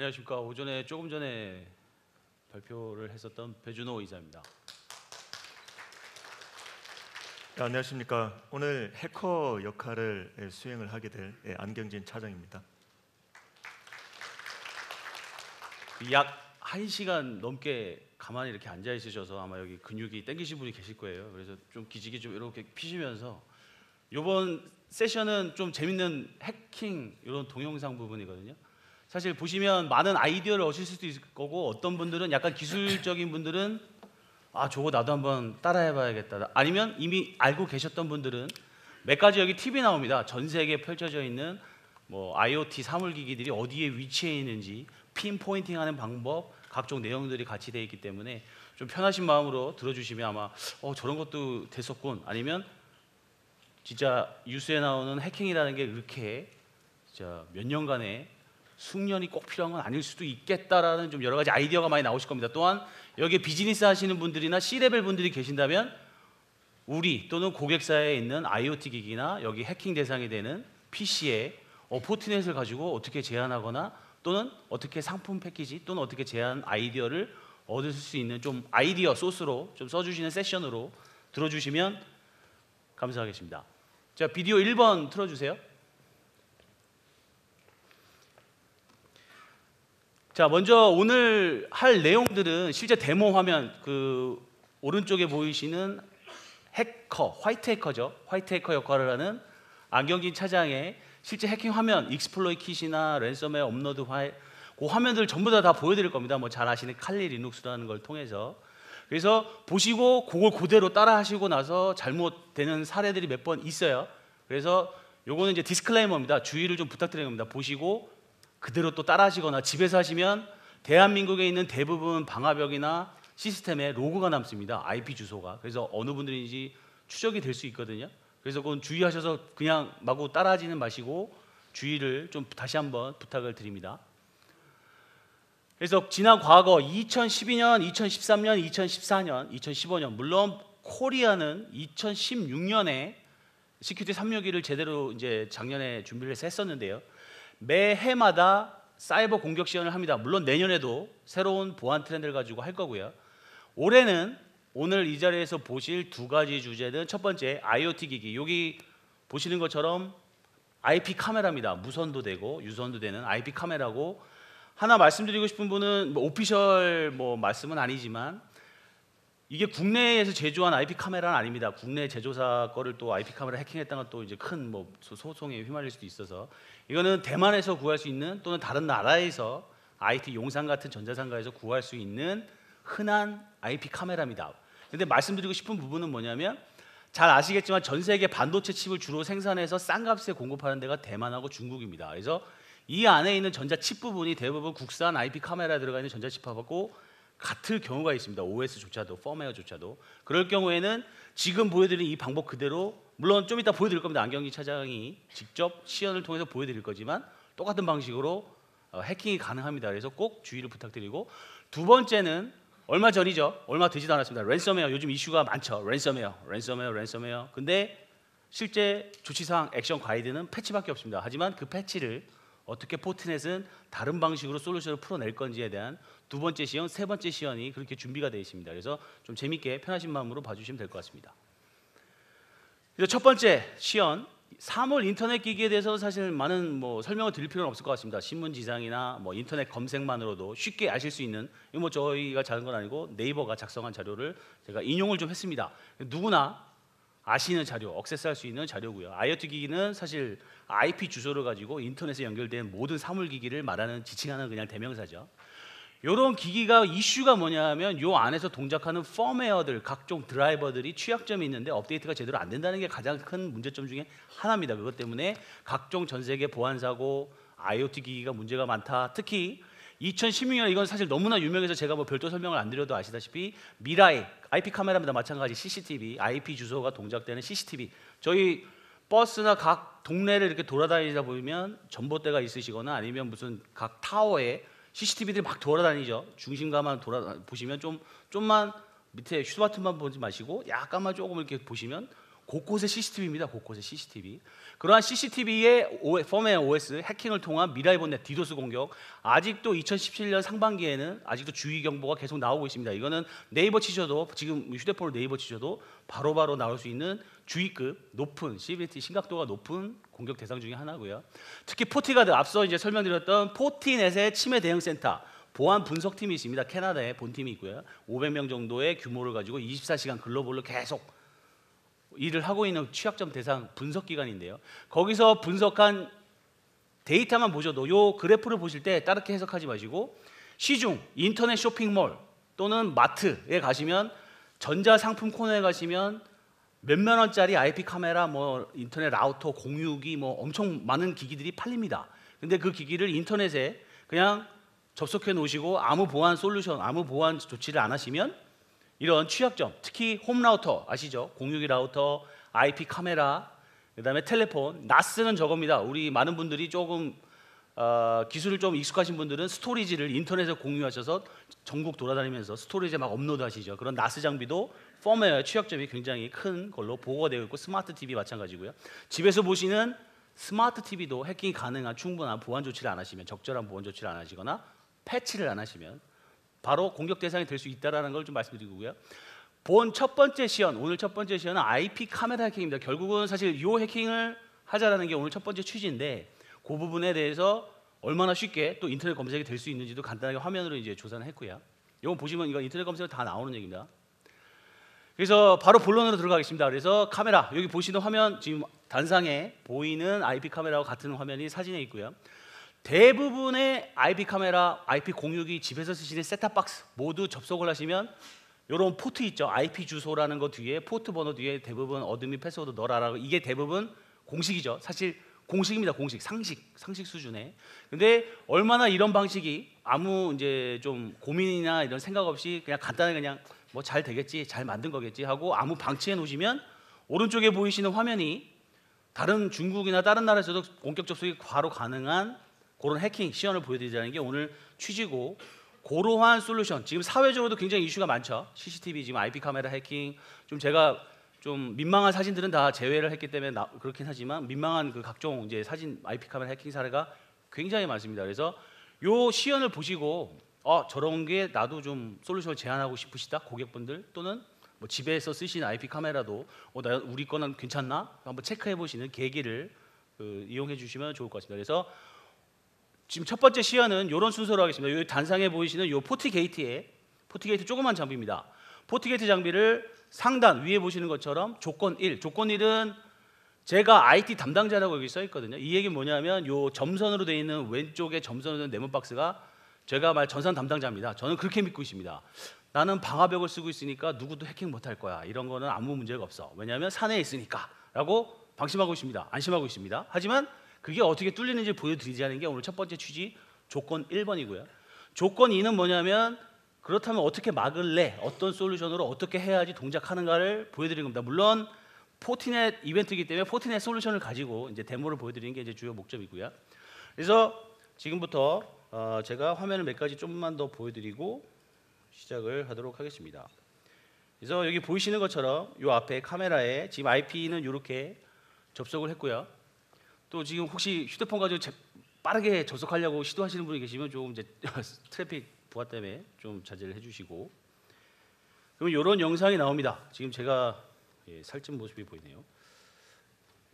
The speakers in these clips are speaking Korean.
안녕하십니까. 오전에 조금 전에 발표를 했었던 배준호 이사입니다. 네, 안녕하십니까. 오늘 해커 역할을 수행을 하게 될 안경진 차장입니다. 약 1시간 넘게 가만히 이렇게 앉아 있으셔서 아마 여기 근육이 땡기신 분이 계실 거예요. 그래서 좀 기지개 좀 이렇게 피시면서 이번 세션은 좀 재밌는 해킹 이런 동영상 부분이거든요. 사실 보시면 많은 아이디어를 얻으실 수도 있을 거고, 어떤 분들은 약간 기술적인 분들은 저거 나도 한번 따라해봐야겠다, 아니면 이미 알고 계셨던 분들은 몇 가지 여기 팁이 나옵니다. 전 세계에 펼쳐져 있는 뭐 IoT 사물기기들이 어디에 위치해 있는지 핀 포인팅하는 방법, 각종 내용들이 같이 되어 있기 때문에 좀 편하신 마음으로 들어주시면 아마 저런 것도 됐었군, 아니면 진짜 뉴스에 나오는 해킹이라는 게 이렇게 진짜 몇 년간의 숙련이 꼭 필요한 건 아닐 수도 있겠다라는 좀 여러 가지 아이디어가 많이 나오실 겁니다. 또한 여기에 비즈니스 하시는 분들이나 C레벨 분들이 계신다면 우리 또는 고객사에 있는 IoT 기기나 여기 해킹 대상이 되는 PC에 포트넷을 가지고 어떻게 제안하거나 또는 어떻게 상품 패키지 또는 어떻게 제안 아이디어를 얻을 수 있는 좀 아이디어 소스로 좀 써주시는 세션으로 들어주시면 감사하겠습니다. 자, 비디오 1번 틀어주세요. 자, 먼저 오늘 할 내용들은 실제 데모 화면 그 오른쪽에 보이시는 해커, 화이트 해커죠. 화이트 해커 역할을 하는 안경진 차장의 실제 해킹 화면, 익스플로이 킷이나 랜섬웨어 업로드 파일, 그 화면들 전부 다 보여드릴 겁니다. 뭐 잘 아시는 칼리 리눅스라는 걸 통해서. 그래서 보시고 그걸 그대로 따라 하시고 나서 잘못되는 사례들이 몇 번 있어요. 그래서 요거는 이제 디스클레이머입니다. 주의를 좀 부탁드리는 겁니다. 보시고 그대로 또 따라 하시거나 집에서 하시면 대한민국에 있는 대부분 방화벽이나 시스템에 로그가 남습니다. IP 주소가. 그래서 어느 분들인지 추적이 될 수 있거든요. 그래서 그건 주의하셔서 그냥 마구 따라하지는 마시고 주의를 좀 다시 한번 부탁을 드립니다. 그래서 지난 과거 2012년, 2013년, 2014년, 2015년, 물론 코리아는 2016년에 시큐리티 361을 제대로 이제 작년에 준비를 해서 했었는데요. 매해마다 사이버 공격 시연을 합니다. 물론 내년에도 새로운 보안 트렌드를 가지고 할 거고요. 올해는 오늘 이 자리에서 보실 두 가지 주제는, 첫 번째 IoT 기기, 여기 보시는 것처럼 IP 카메라입니다. 무선도 되고 유선도 되는 IP 카메라고, 하나 말씀드리고 싶은 분은 뭐 오피셜 뭐 말씀은 아니지만 이게 국내에서 제조한 IP 카메라는 아닙니다. 국내 제조사 거를 또 IP 카메라 해킹했다는 건 또 이제 큰 뭐 소송에 휘말릴 수도 있어서, 이거는 대만에서 구할 수 있는 또는 다른 나라에서 IT 용산 같은 전자상가에서 구할 수 있는 흔한 IP 카메라입니다. 근데 말씀드리고 싶은 부분은 뭐냐면, 잘 아시겠지만 전 세계 반도체 칩을 주로 생산해서 싼 값에 공급하는 데가 대만하고 중국입니다. 그래서 이 안에 있는 전자칩 부분이 대부분 국산 IP 카메라에 들어가 있는 전자칩하고 같을 경우가 있습니다. OS조차도, 펌웨어조차도. 그럴 경우에는 지금 보여드린 이 방법 그대로, 물론 좀 이따 보여드릴 겁니다. 안경진 차장이 직접 시연을 통해서 보여드릴 거지만 똑같은 방식으로 해킹이 가능합니다. 그래서 꼭 주의를 부탁드리고, 두 번째는 얼마 전이죠. 얼마 되지도 않았습니다. 랜섬웨어, 요즘 이슈가 많죠. 랜섬웨어. 근데 실제 조치사항, 액션 가이드는 패치밖에 없습니다. 하지만 그 패치를 어떻게 포트넷은 다른 방식으로 솔루션을 풀어낼 건지에 대한 두 번째 시연, 세 번째 시연이 그렇게 준비가 되어 있습니다. 그래서 좀 재밌게 편하신 마음으로 봐주시면 될 것 같습니다. 그래서 첫 번째 시연, 사물 인터넷 기기에 대해서는 사실 많은 뭐 설명을 드릴 필요는 없을 것 같습니다. 신문지상이나 뭐 인터넷 검색만으로도 쉽게 아실 수 있는, 이거 뭐 저희가 작은 건 아니고 네이버가 작성한 자료를 제가 인용을 좀 했습니다. 누구나 아시는 자료, 억세스할 수 있는 자료고요. IoT 기기는 사실 IP 주소를 가지고 인터넷에 연결된 모든 사물 기기를 말하는, 지칭하는 그냥 대명사죠. 이런 기기가 이슈가 뭐냐면, 요 안에서 동작하는 펌웨어들, 각종 드라이버들이 취약점이 있는데 업데이트가 제대로 안 된다는 게 가장 큰 문제점 중에 하나입니다. 그것 때문에 각종 전 세계 보안 사고, IoT 기기가 문제가 많다. 특히 2016년, 이건 사실 너무나 유명해서 제가 뭐 별도 설명을 안 드려도 아시다시피 미라이, IP 카메라입니다. 마찬가지 CCTV, IP 주소가 동작되는 CCTV. 저희 버스나 각 동네를 이렇게 돌아다니다 보면 전봇대가 있으시거나 아니면 무슨 각 타워에 CCTV들이 막 돌아다니죠. 중심가만 보시면 좀만 밑에 휴스바튼만 보지 마시고 약간만 조금 이렇게 보시면 곳곳에 CCTV입니다. 곳곳에 CCTV. 그러한 CCTV의 펌웨어 OS 해킹을 통한 미라이 본넷 디도스 공격, 아직도 2017년 상반기에는 아직도 주의 경보가 계속 나오고 있습니다. 이거는 네이버 치셔도, 지금 휴대폰으로 네이버 치셔도 바로바로 나올 수 있는 주의급 높은 CVT 심각도가 높은 공격 대상 중에 하나고요. 특히 포티가드, 앞서 이제 설명드렸던 포티넷의 침해 대응 센터 보안 분석팀이 있습니다. 캐나다에 본팀이 있고요. 500명 정도의 규모를 가지고 24시간 글로벌로 계속 일을 하고 있는 취약점 대상 분석 기관인데요. 거기서 분석한 데이터만 보셔도 요 그래프를 보실 때 다르게 해석하지 마시고 시중 인터넷 쇼핑몰 또는 마트에 가시면 전자상품 코너에 가시면 몇만 원짜리 IP 카메라, 뭐 인터넷 라우터, 공유기, 뭐 엄청 많은 기기들이 팔립니다. 근데 그 기기를 인터넷에 그냥 접속해 놓으시고 아무 보안 솔루션, 아무 보안 조치를 안 하시면 이런 취약점, 특히 홈 라우터 아시죠? 공유기 라우터, IP 카메라, 그다음에 텔레폰, 나스는 저겁니다. 우리 많은 분들이 조금 기술을 좀 익숙하신 분들은 스토리지를 인터넷에 공유하셔서 전국 돌아다니면서 스토리지에 막 업로드하시죠. 그런 나스 장비도 펌웨어의 취약점이 굉장히 큰 걸로 보고가 되어 있고 스마트 TV 마찬가지고요. 집에서 보시는 스마트 TV도 해킹이 가능한 충분한 보안 조치를 안 하시면, 적절한 보안 조치를 안 하시거나 패치를 안 하시면 바로 공격 대상이 될 수 있다는 걸 좀 말씀드리고요. 본 첫 번째 시연, 오늘 첫 번째 시연은 IP 카메라 해킹입니다. 결국은 사실 이 해킹을 하자라는 게 오늘 첫 번째 취지인데 그 부분에 대해서 얼마나 쉽게 또 인터넷 검색이 될 수 있는지도 간단하게 화면으로 이제 조사를 했고요. 이거 보시면 이거 인터넷 검색으로 다 나오는 얘기입니다. 그래서 바로 본론으로 들어가겠습니다. 그래서 카메라, 여기 보시는 화면 지금 단상에 보이는 IP 카메라와 같은 화면이 사진에 있고요. 대부분의 IP 카메라, IP 공유기, 집에서 쓰시는 셋탑박스 모두 접속을 하시면 이런 포트 있죠. IP 주소라는 거 뒤에 포트 번호 뒤에 대부분 어드민 패스워드 넣어라라고, 이게 대부분 공식이죠. 사실 공식입니다. 공식, 상식 수준의. 근데 얼마나 이런 방식이 아무 이제 좀 고민이나 이런 생각 없이 그냥 간단하게 그냥 뭐 잘 되겠지, 잘 만든 거겠지 하고 아무 방치해 놓으시면 오른쪽에 보이시는 화면이 다른 중국이나 다른 나라에서도 원격 접속이 바로 가능한 그런 해킹 시연을 보여드리자는 게 오늘 취지고, 그러한 솔루션, 지금 사회적으로도 굉장히 이슈가 많죠. CCTV, 지금 IP 카메라 해킹, 좀 제가 좀 민망한 사진들은 다 제외를 했기 때문에 그렇긴 하지만 민망한 그 각종 이제 사진 IP 카메라 해킹 사례가 굉장히 많습니다. 그래서 요 시연을 보시고 저런 게 나도 좀 솔루션을 제안하고 싶으시다 고객분들, 또는 뭐 집에서 쓰시는 IP 카메라도 우리 거는 괜찮나 한번 체크해 보시는 계기를 이용해 주시면 좋을 것 같습니다. 그래서 지금 첫 번째 시연은 이런 순서로 하겠습니다. 이 단상에 보이시는 이 포티게이트 조그만 장비입니다. 포티게이트 장비를 상단 위에 보시는 것처럼 조건 1, 조건 1은 제가 IT 담당자라고 여기 써 있거든요. 이 얘기는 뭐냐면 요 점선으로 되어 있는 왼쪽에 점선으로 된 네모 박스가 제가 말 전산 담당자입니다. 저는 그렇게 믿고 있습니다. 나는 방화벽을 쓰고 있으니까 누구도 해킹 못할 거야. 이런 거는 아무 문제가 없어. 왜냐하면 산에 있으니까 라고 방심하고 있습니다. 안심하고 있습니다. 하지만 그게 어떻게 뚫리는지 보여드리자는 게 오늘 첫 번째 취지 조건 1번이고요. 조건 2는 뭐냐면 그렇다면 어떻게 막을래? 어떤 솔루션으로 어떻게 해야지 동작하는가를 보여드리는 겁니다. 물론 포티넷 이벤트이기 때문에 포티넷 솔루션을 가지고 이제 데모를 보여드리는 게 이제 주요 목적이고요. 그래서 지금부터 제가 화면을 몇 가지 좀만 더 보여드리고 시작을 하도록 하겠습니다. 그래서 여기 보이시는 것처럼 이 앞에 카메라에 지금 IP는 이렇게 접속을 했고요. 또 지금 혹시 휴대폰 가지고 빠르게 접속하려고 시도하시는 분이 계시면 조금 이제 트래픽 부하 때문에 좀 자제를 해주시고, 그러면 이런 영상이 나옵니다. 지금 제가 살찐 모습이 보이네요.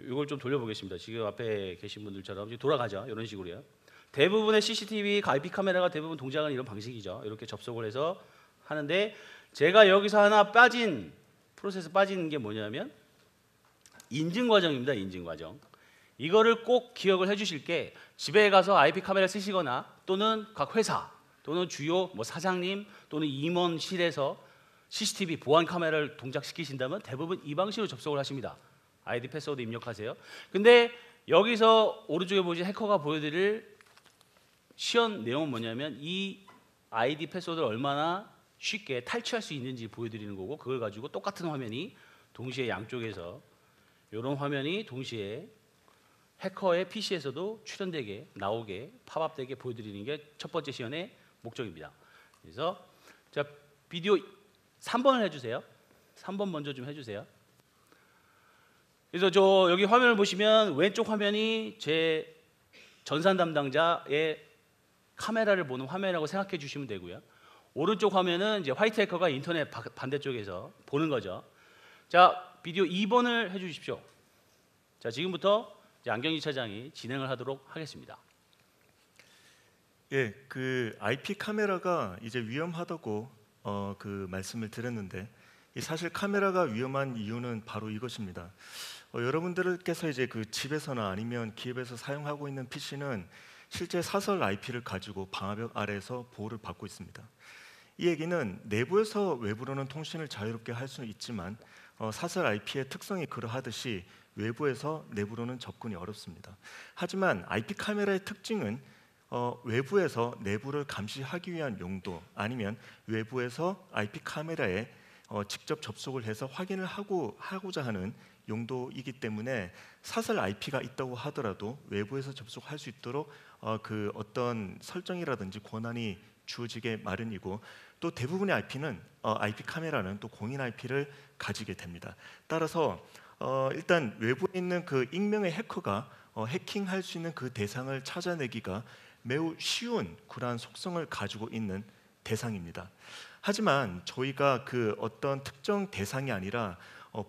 이걸 좀 돌려보겠습니다. 지금 앞에 계신 분들처럼 돌아가죠. 이런 식으로요. 대부분의 CCTV, IP 카메라가 대부분 동작하는 이런 방식이죠. 이렇게 접속을 해서 하는데 제가 여기서 하나 프로세스 빠진 게 뭐냐면 인증 과정입니다. 인증 과정. 이거를 꼭 기억을 해주실 게, 집에 가서 IP 카메라 쓰시거나 또는 각 회사 또는 주요 사장님 또는 임원실에서 CCTV 보안 카메라를 동작시키신다면 대부분 이 방식으로 접속을 하십니다. 아이디 패스워드 입력하세요. 근데 여기서 오른쪽에 보이신 해커가 보여드릴 시연 내용은 뭐냐면 이 아이디 패스워드를 얼마나 쉽게 탈취할 수 있는지 보여드리는 거고, 그걸 가지고 똑같은 화면이 동시에 양쪽에서 이런 화면이 동시에 해커의 PC에서도 출현되게 나오게 팝업되게 보여드리는 게 첫 번째 시연의 목적입니다. 그래서 자, 비디오 3번을 해주세요. 3번 먼저 좀 해주세요. 그래서 저 여기 화면을 보시면 왼쪽 화면이 제 전산 담당자의 카메라를 보는 화면이라고 생각해 주시면 되고요. 오른쪽 화면은 이제 화이트 해커가 인터넷 반대쪽에서 보는 거죠. 자, 비디오 2번을 해 주십시오. 자, 지금부터 이제 안경진 차장이 진행을 하도록 하겠습니다. 예, 그 IP 카메라가 이제 위험하다고 그 말씀을 드렸는데, 이 사실 카메라가 위험한 이유는 바로 이것입니다. 여러분들께서 이제 그 집에서나 아니면 기업에서 사용하고 있는 PC는 실제 사설 IP를 가지고 방화벽 아래에서 보호를 받고 있습니다. 이 얘기는 내부에서 외부로는 통신을 자유롭게 할 수는 있지만 사설 IP의 특성이 그러하듯이 외부에서 내부로는 접근이 어렵습니다. 하지만 IP 카메라의 특징은 외부에서 내부를 감시하기 위한 용도, 아니면 외부에서 IP 카메라에 직접 접속을 해서 확인을 하고자 하는 용도이기 때문에 사설 IP가 있다고 하더라도 외부에서 접속할 수 있도록 그 어떤 설정이라든지 권한이 주어지게 마련이고, 또 대부분의 IP 카메라는 또 공인 IP를 가지게 됩니다. 따라서 일단 외부에 있는 그 익명의 해커가 해킹할 수 있는 그 대상을 찾아내기가 매우 쉬운 그러한 속성을 가지고 있는 대상입니다. 하지만 저희가 그 어떤 특정 대상이 아니라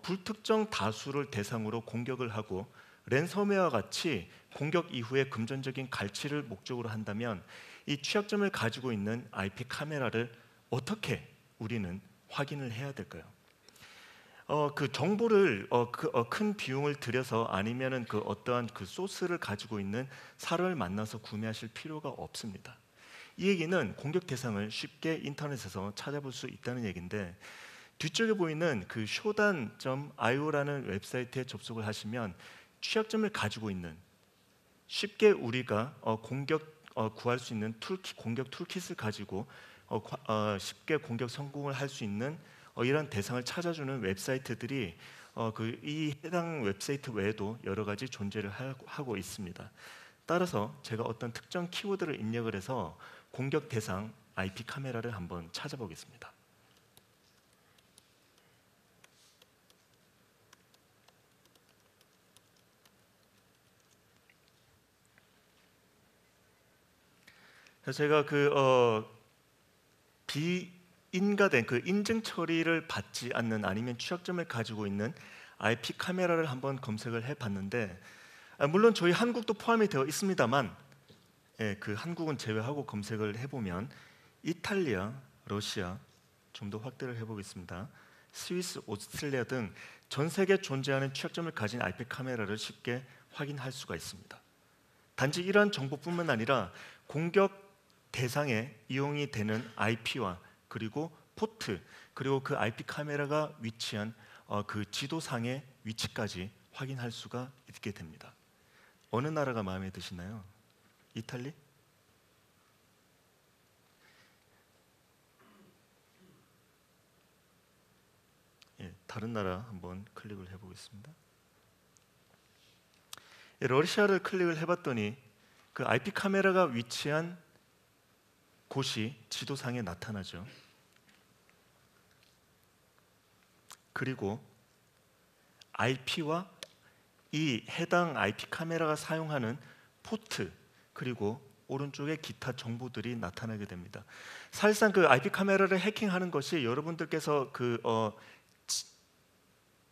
불특정 다수를 대상으로 공격을 하고 랜섬웨어와 같이 공격 이후에 금전적인 갈취를 목적으로 한다면 이 취약점을 가지고 있는 IP 카메라를 어떻게 우리는 확인을 해야 될까요? 그 정보를 큰 비용을 들여서 아니면은 그 어떠한 그 소스를 가지고 있는 사람을 만나서 구매하실 필요가 없습니다. 이 얘기는 공격 대상을 쉽게 인터넷에서 찾아볼 수 있다는 얘기인데, 뒤쪽에 보이는 그 shodan.io라는 웹사이트에 접속을 하시면 취약점을 가지고 있는, 쉽게 우리가 구할 수 있는 공격 툴킷을 가지고 쉽게 공격 성공을 할 수 있는 이런 대상을 찾아주는 웹사이트들이 이 해당 웹사이트 외에도 여러 가지 존재를 하고 있습니다. 따라서 제가 어떤 특정 키워드를 입력을 해서 공격 대상 IP 카메라를 한번 찾아보겠습니다. 제가 비인가된 그 인증 처리를 받지 않는, 아니면 취약점을 가지고 있는 IP 카메라를 한번 검색을 해봤는데, 물론 저희 한국도 포함이 되어 있습니다만, 그 한국은 제외하고 검색을 해보면 이탈리아, 러시아, 좀 더 확대를 해보겠습니다. 스위스, 오스트레일리아 등 전 세계에 존재하는 취약점을 가진 IP 카메라를 쉽게 확인할 수가 있습니다. 단지 이러한 정보뿐만 아니라 공격 대상에 이용이 되는 IP와 그리고 포트, 그리고 그 IP 카메라가 위치한 그 지도상의 위치까지 확인할 수가 있게 됩니다. 어느 나라가 마음에 드시나요? 이탈리? 예, 다른 나라 한번 클릭을 해보겠습니다. 예, 러시아를 클릭을 해봤더니 그 IP 카메라가 위치한 곳이 지도상에 나타나죠. 그리고 IP와 이 해당 IP 카메라가 사용하는 포트, 그리고 오른쪽에 기타 정보들이 나타나게 됩니다. 사실상 그 IP 카메라를 해킹하는 것이 여러분들께서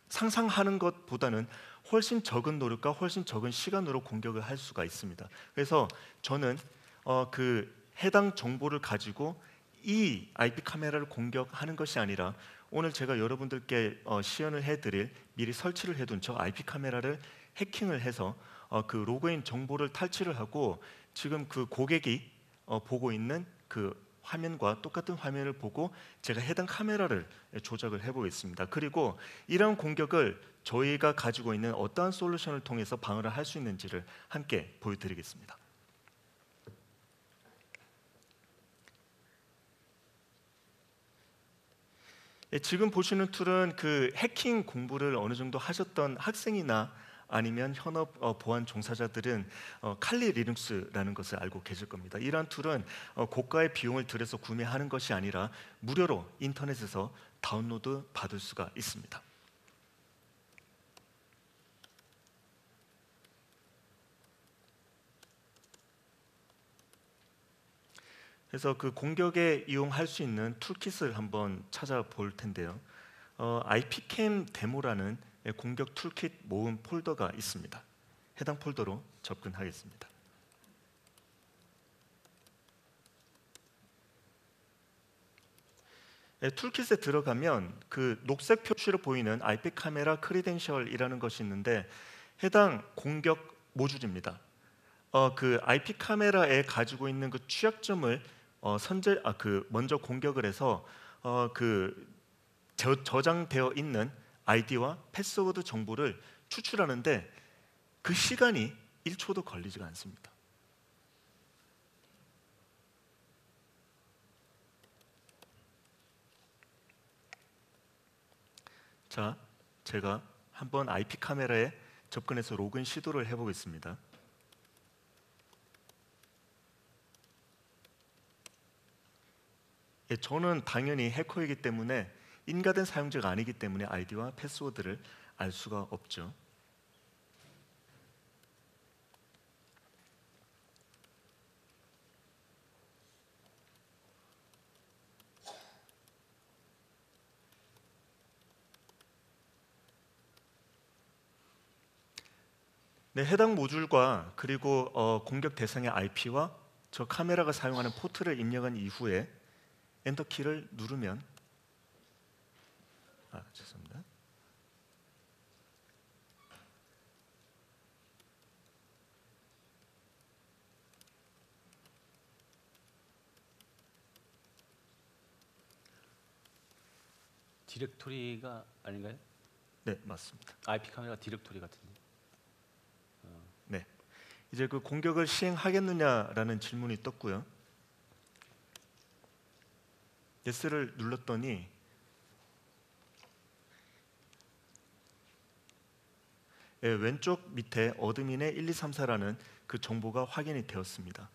상상하는 것보다는 훨씬 적은 노력과 훨씬 적은 시간으로 공격을 할 수가 있습니다. 그래서 저는 그 해당 정보를 가지고 이 IP 카메라를 공격하는 것이 아니라, 오늘 제가 여러분들께 시연을 해드릴, 미리 설치를 해둔 저 IP 카메라를 해킹을 해서 그 로그인 정보를 탈취를 하고, 지금 그 고객이 보고 있는 그 화면과 똑같은 화면을 보고 제가 해당 카메라를 조작을 해보겠습니다. 그리고 이러한 공격을 저희가 가지고 있는 어떠한 솔루션을 통해서 방어를 할 수 있는지를 함께 보여드리겠습니다. 지금 보시는 툴은 그 해킹 공부를 어느 정도 하셨던 학생이나 아니면 현업 보안 종사자들은 칼리 리눅스라는 것을 알고 계실 겁니다. 이러한 툴은 고가의 비용을 들여서 구매하는 것이 아니라 무료로 인터넷에서 다운로드 받을 수가 있습니다. 그래서 그 공격에 이용할 수 있는 툴킷을 한번 찾아볼 텐데요. IPCam 데모라는 공격 툴킷 모음 폴더가 있습니다. 해당 폴더로 접근하겠습니다. 툴킷에 들어가면 그 녹색 표시로 보이는 IP 카메라 크리덴셜이라는 것이 있는데 해당 공격 모듈입니다. 그 IP 카메라에 가지고 있는 그 취약점을 먼저 공격을 해서 저장되어 있는 아이디와 패스워드 정보를 추출하는데 그 시간이 1초도 걸리지가 않습니다. 자, 제가 한번 IP 카메라에 접근해서 로그인 시도를 해보겠습니다. 저는 당연히 해커이기 때문에 인가된 사용자가 아니기 때문에 아이디와 패스워드를 알 수가 없죠. 네, 해당 모듈과 그리고 공격 대상의 IP와 저 카메라가 사용하는 포트를 입력한 이후에 엔터키를 누르면 죄송합니다. 디렉토리가 아닌가요? 네, 맞습니다. IP 카메라 디렉토리 같은데. 네, 이제 그 공격을 시행하겠느냐라는 질문이 떴고요. 예스를 눌렀더니 왼쪽 밑에 어드민의 1234라는 그 정보가 확인이 되었습니다.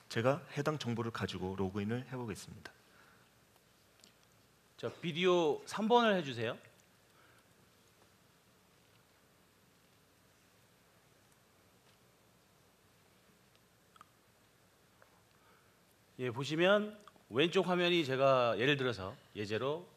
제가 해당 정보를 가지고 로그인을 해보겠습니다. 자, 비디오 3번을 해주세요. 예, 보시면 왼쪽 화면이 제가 예를 들어서 예제로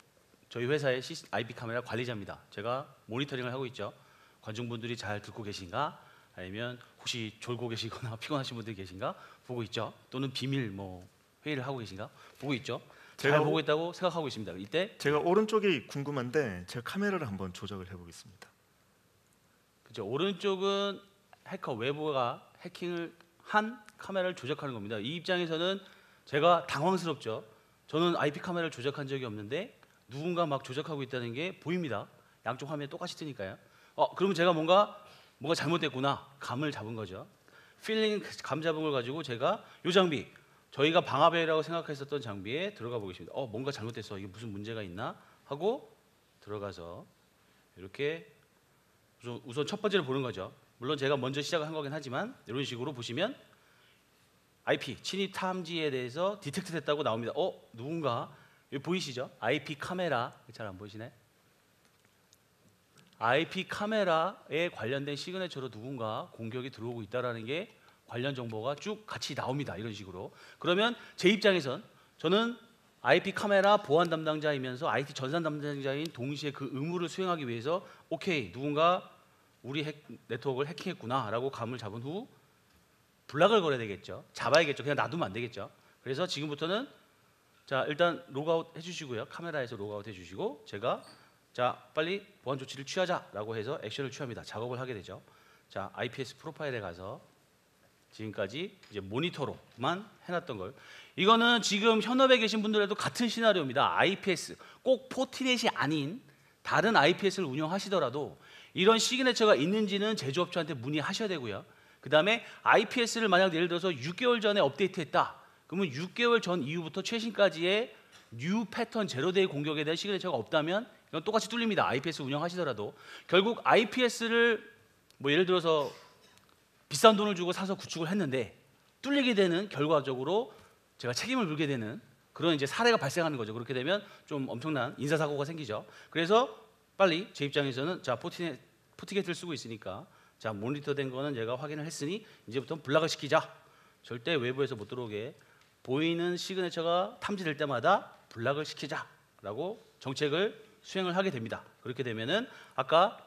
저희 회사의 IP 카메라 관리자입니다. 제가 모니터링을 하고 있죠. 관중분들이 잘 듣고 계신가? 아니면 혹시 졸고 계시거나 피곤하신 분들이 계신가? 보고 있죠. 또는 비밀 회의를 하고 계신가? 보고 있죠. 잘 보고 있다고 생각하고 있습니다. 이때 제가 오른쪽이 궁금한데 제가 카메라를 한번 조작을 해보겠습니다. 그죠. 오른쪽은 해커 외부가 해킹을 한 카메라를 조작하는 겁니다. 이 입장에서는 제가 당황스럽죠. 저는 IP 카메라를 조작한 적이 없는데 누군가 막 조작하고 있다는 게 보입니다. 양쪽 화면에 똑같이 뜨니까요. 그러면 제가 뭔가 잘못됐구나 감을 잡은 거죠. 감 잡은 걸 가지고 제가 이 장비 저희가 방화벨이라고 생각했었던 장비에 들어가 보겠습니다. 뭔가 잘못됐어. 이게 무슨 문제가 있나 하고 들어가서 이렇게 우선 첫 번째로 보는 거죠. 물론 제가 먼저 시작을 한 거긴 하지만 이런 식으로 보시면 IP 침입 탐지에 대해서 디텍트 됐다고 나옵니다. 누군가 여기 보이시죠? IP 카메라 잘 안 보이시네? IP 카메라에 관련된 시그네처로 누군가 공격이 들어오고 있다라는 게 관련 정보가 쭉 같이 나옵니다. 이런 식으로. 그러면 제 입장에선 저는 IP 카메라 보안 담당자이면서 IT 전산 담당자인 동시에 그 의무를 수행하기 위해서 오케이 누군가 우리 네트워크를 해킹했구나라고 감을 잡은 후 블락을 걸어야 되겠죠. 잡아야겠죠. 그냥 놔두면 안 되겠죠. 그래서 지금부터는 자 일단 로그아웃 해주시고요. 카메라에서 로그아웃 해주시고 제가 자 빨리 보안 조치를 취하자라고 해서 액션을 취합니다. 작업을 하게 되죠. 자 IPS 프로파일에 가서 지금까지 이제 모니터로만 해놨던 걸 이거는 지금 현업에 계신 분들에도 같은 시나리오입니다. IPS 꼭 포티넷이 아닌 다른 IPS를 운영하시더라도 이런 시그네처가 있는지는 제조업체한테 문의하셔야 되고요. 그 다음에 IPS를 만약 예를 들어서 6개월 전에 업데이트했다. 그러면 6개월 전 이후부터 최신까지의 뉴 패턴 제로데이 공격에 대한 시그네처가 없다면 이건 똑같이 뚫립니다. IPS 운영하시더라도 결국 IPS를 예를 들어서 비싼 돈을 주고 사서 구축을 했는데 뚫리게 되는 결과적으로 제가 책임을 물게 되는 그런 이제 사례가 발생하는 거죠. 그렇게 되면 좀 엄청난 인사사고가 생기죠. 그래서 빨리 제 입장에서는 자 포티게트를 쓰고 있으니까 자 모니터된 거는 제가 확인을 했으니 이제부터 블락을 시키자. 절대 외부에서 못 들어오게 보이는 시그네처가 탐지될 때마다 블락을 시키자라고 정책을 수행을 하게 됩니다. 그렇게 되면은 아까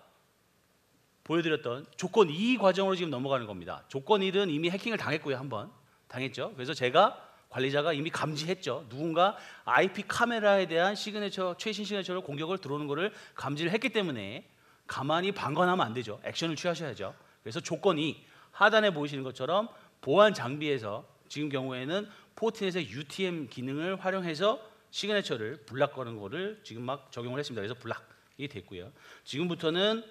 보여드렸던 조건 2 과정으로 지금 넘어가는 겁니다. 조건 1은 이미 해킹을 당했고요. 한번 당했죠. 그래서 제가 관리자가 이미 감지했죠. 누군가 IP 카메라에 대한 시그네처, 최신 시그네처로 공격을 들어오는 것을 감지를 했기 때문에 가만히 방관하면 안 되죠. 액션을 취하셔야죠. 그래서 조건 2, 하단에 보이시는 것처럼 보안 장비에서 지금 경우에는 포트넷의 UTM 기능을 활용해서 시그네처를 블락 거는 거를 지금 막 적용을 했습니다. 그래서 블락이 됐고요. 지금부터는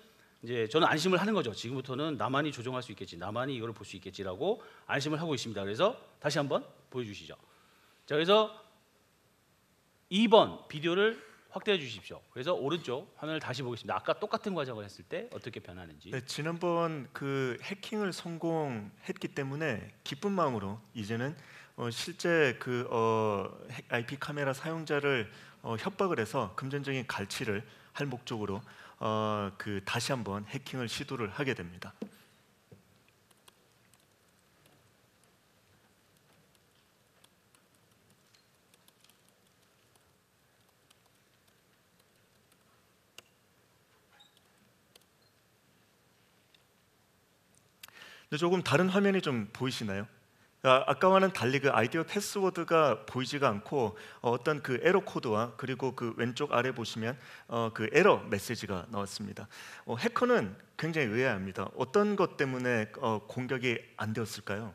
이제 저는 안심을 하는 거죠. 지금부터는 나만이 조정할 수 있겠지, 나만이 이걸 볼 수 있겠지라고 안심을 하고 있습니다. 그래서 다시 한번 보여주시죠. 자, 그래서 2번 비디오를 확대해 주십시오. 그래서 오른쪽 화면을 다시 보겠습니다. 아까 똑같은 과정을 했을 때 어떻게 변하는지. 네, 지난번 그 해킹을 성공했기 때문에 기쁜 마음으로 이제는 실제 그 IP 카메라 사용자를 협박을 해서 금전적인 갈취를 할 목적으로 그 다시 한번 해킹을 시도를 하게 됩니다. 근데 조금 다른 화면이 좀 보이시나요? 아까와는 달리 그 아이디어 패스워드가 보이지가 않고 어떤 그 에러 코드와 그리고 그 왼쪽 아래 보시면 그 에러 메시지가 나왔습니다. 해커는 굉장히 의아합니다. 어떤 것 때문에 공격이 안 되었을까요?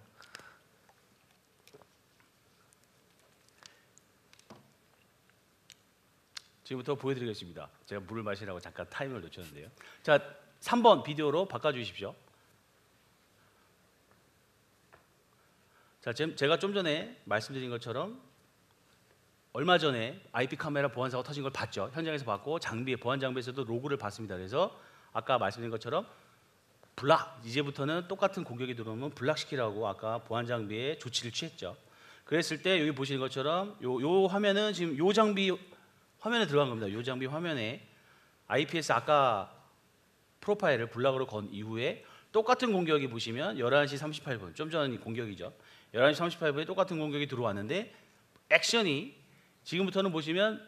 지금부터 보여드리겠습니다. 제가 물을 마시라고 잠깐 타이밍을 놓쳤는데요. 자, 3번 비디오로 바꿔주십시오. 자, 제가 좀 전에 말씀드린 것처럼 얼마 전에 IP 카메라 보안 사고 터진 걸 봤죠. 현장에서 봤고 보안 장비에서도 로그를 봤습니다. 그래서 아까 말씀드린 것처럼 블락, 이제부터는 똑같은 공격이 들어오면 블락시키라고 아까 보안 장비에 조치를 취했죠. 그랬을 때 여기 보시는 것처럼 요 화면은 지금 요 장비 화면에 들어간 겁니다. 요 장비 화면에 IPS 아까 프로파일을 블락으로 건 이후에 똑같은 공격이 보시면 11시 38분, 좀 전 공격이죠. 11시 38분에 똑같은 공격이 들어왔는데 액션이 지금부터는 보시면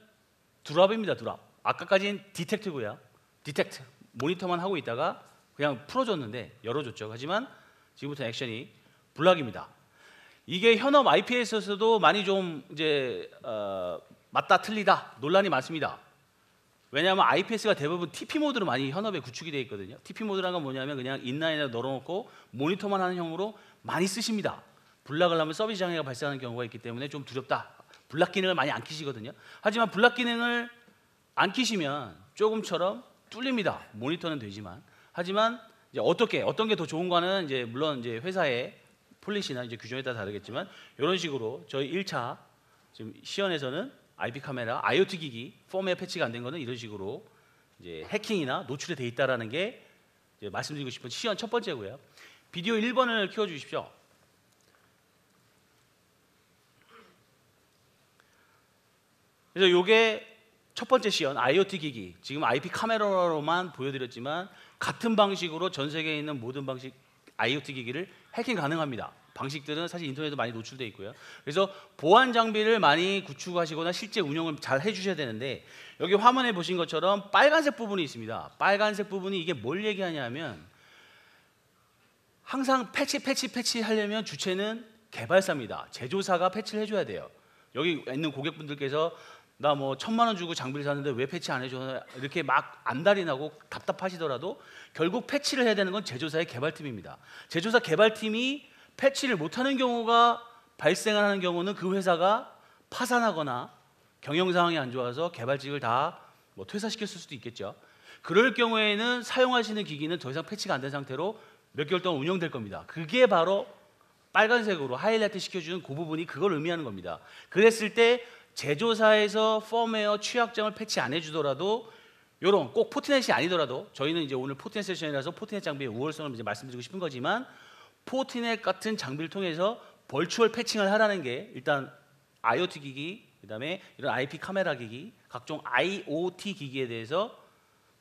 드랍입니다. 드랍. 아까까지는 디텍트고요. 디텍트. 모니터만 하고 있다가 그냥 풀어줬는데 열어줬죠. 하지만 지금부터 액션이 블락입니다. 이게 현업 IPS에서도 많이 좀 이제 맞다 틀리다 논란이 많습니다. 왜냐하면 IPS가 대부분 TP 모드로 많이 현업에 구축이 되어 있거든요. TP 모드라는 건 뭐냐면 그냥 인라인에 널어놓고 모니터만 하는 형으로 많이 쓰십니다. 블락을 하면 서비스 장애가 발생하는 경우가 있기 때문에 좀 두렵다. 블락 기능을 많이 안 키시거든요. 하지만 블락 기능을 안 키시면 조금처럼 뚫립니다. 모니터는 되지만. 하지만 이제 어떤 게 더 좋은가는 이제 물론 이제 회사의 폴리시나 이제 규정에 따라 다르겠지만 이런 식으로 저희 1차 지금 시연에서는 IP 카메라, IoT 기기 펌웨어 패치가 안 된 거는 이런 식으로 이제 해킹이나 노출이 돼 있다라는 게 이제 말씀드리고 싶은 시연 첫 번째고요. 비디오 1번을 켜워 주십시오. 그래서 이게 첫 번째 시연 IoT 기기, 지금 IP 카메라로만 보여드렸지만 같은 방식으로 전 세계에 있는 모든 방식 IoT 기기를 해킹 가능합니다. 방식들은 사실 인터넷에 많이 노출되어 있고요. 그래서 보안 장비를 많이 구축하시거나 실제 운영을 잘 해주셔야 되는데 여기 화면에 보신 것처럼 빨간색 부분이 있습니다. 빨간색 부분이 이게 뭘 얘기하냐면 항상 패치 하려면 주체는 개발사입니다. 제조사가 패치를 해줘야 돼요. 여기 있는 고객분들께서 나 뭐 1,000만 원 주고 장비를 샀는데 왜 패치 안 해줘? 이렇게 막 안달이 나고 답답하시더라도 결국 패치를 해야 되는 건 제조사의 개발팀입니다. 제조사 개발팀이 패치를 못하는 경우가 발생하는 경우는 그 회사가 파산하거나 경영 상황이 안 좋아서 개발직을 다 뭐 퇴사시켰을 수도 있겠죠. 그럴 경우에는 사용하시는 기기는 더 이상 패치가 안 된 상태로 몇 개월 동안 운영될 겁니다. 그게 바로 빨간색으로 하이라이트 시켜주는 그 부분이 그걸 의미하는 겁니다. 그랬을 때 제조사에서 펌웨어 취약점을 패치 안 해주더라도 요런 꼭 포트넷이 아니더라도 저희는 이제 오늘 포트넷 세션이라서 포트넷 장비의 우월성을 이제 말씀드리고 싶은 거지만 포트넷 같은 장비를 통해서 벌추얼 패칭을 하라는 게 일단 IoT 기기, 그다음에 이런 IP 카메라 기기, 각종 IoT 기기에 대해서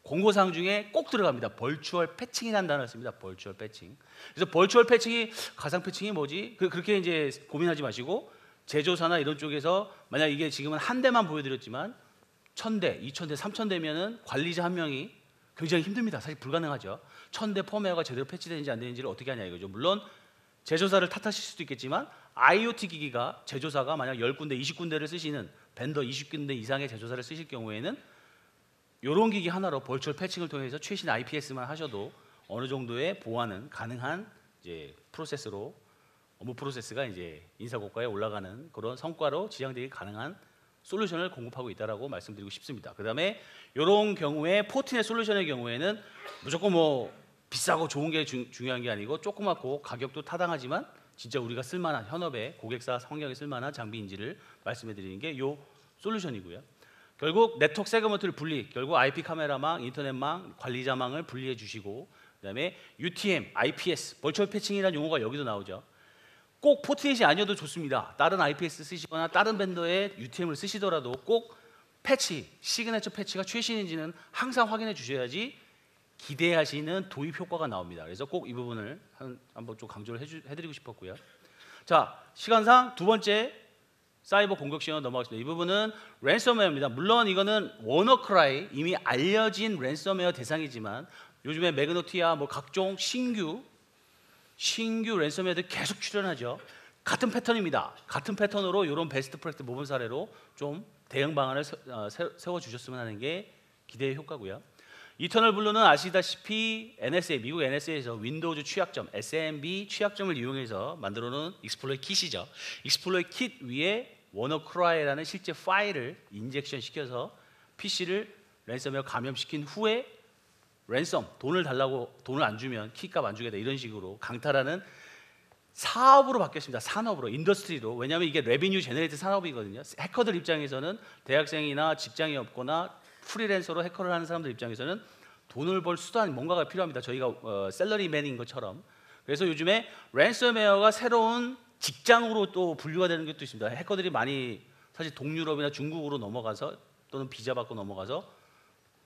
공고사항 중에 꼭 들어갑니다. 벌추얼 패칭이라는 단어를 씁니다. 벌추얼 패칭. 그래서 벌추얼 패칭이 가상 패칭이 뭐지? 그렇게 이제 고민하지 마시고 제조사나 이런 쪽에서 만약 이게 지금은 한 대만 보여드렸지만 1000대, 2000대, 3000대면은 관리자 한 명이 굉장히 힘듭니다. 사실 불가능하죠. 1000대 펌웨어가 제대로 패치되는지 안 되는지를 어떻게 하냐 이거죠. 물론 제조사를 탓하실 수도 있겠지만 IoT 기기가 제조사가 만약 10군데, 20군데를 쓰시는 벤더 20군데 이상의 제조사를 쓰실 경우에는 이런 기기 하나로 버추얼 패칭을 통해서 최신 IPS만 하셔도 어느 정도의 보완은 가능한 이제 프로세스로 업무 프로세스가 이제 인사고과에 올라가는 그런 성과로 지향되기 가능한 솔루션을 공급하고 있다라고 말씀드리고 싶습니다. 그다음에 이런 경우에 포트넷 솔루션의 경우에는 무조건 뭐 비싸고 좋은 게 중요한 게 아니고 조그맣고 가격도 타당하지만 진짜 우리가 쓸만한 현업의 고객사 환경에 쓸만한 장비인지를 말씀해드리는 게 이 솔루션이고요. 결국 네트워크 세그먼트를 분리, 결국 IP 카메라망, 인터넷망, 관리자망을 분리해 주시고 그다음에 UTM, IPS, 버추얼 패칭이라는 용어가 여기도 나오죠. 꼭 포트넷이 아니어도 좋습니다. 다른 IPS 쓰시거나 다른 벤더의 UTM을 쓰시더라도 꼭 패치, 시그네처 패치가 최신인지는 항상 확인해 주셔야지 기대하시는 도입 효과가 나옵니다. 그래서 꼭 이 부분을 한번 좀 강조를 해드리고 싶었고요. 자, 시간상 두 번째 사이버 공격 시험 넘어가겠습니다. 이 부분은 랜섬웨어입니다. 물론 이거는 워너크라이 이미 알려진 랜섬웨어 대상이지만 요즘에 매그노티아 뭐 각종 신규 랜섬웨어들 계속 출연하죠. 같은 패턴입니다. 같은 패턴으로 이런 베스트 프랙티스 모범 사례로 좀 대응 방안을 세워 주셨으면 하는 게 기대의 효과고요. 이터널 블루는 아시다시피 NSA, 미국 NSA에서 윈도우즈 취약점, SMB 취약점을 이용해서 만들어 놓은 익스플로이 킷이죠. 익스플로이 킷 위에 워너크라이라는 실제 파일을 인젝션 시켜서 PC를 랜섬웨어 감염시킨 후에 랜섬, 돈을 달라고 돈을 안 주면 키값 안 주겠다 이런 식으로 강탈하는 사업으로 바뀌었습니다. 산업으로, 인더스트리로. 왜냐하면 이게 레비뉴 제너레이트 산업이거든요. 해커들 입장에서는 대학생이나 직장이 없거나 프리랜서로 해커를 하는 사람들 입장에서는 돈을 벌 수단 뭔가가 필요합니다. 저희가 셀러리맨인 것처럼. 그래서 요즘에 랜섬웨어가 새로운 직장으로 또 분류가 되는 것도 있습니다. 해커들이 많이 사실 동유럽이나 중국으로 넘어가서 또는 비자 받고 넘어가서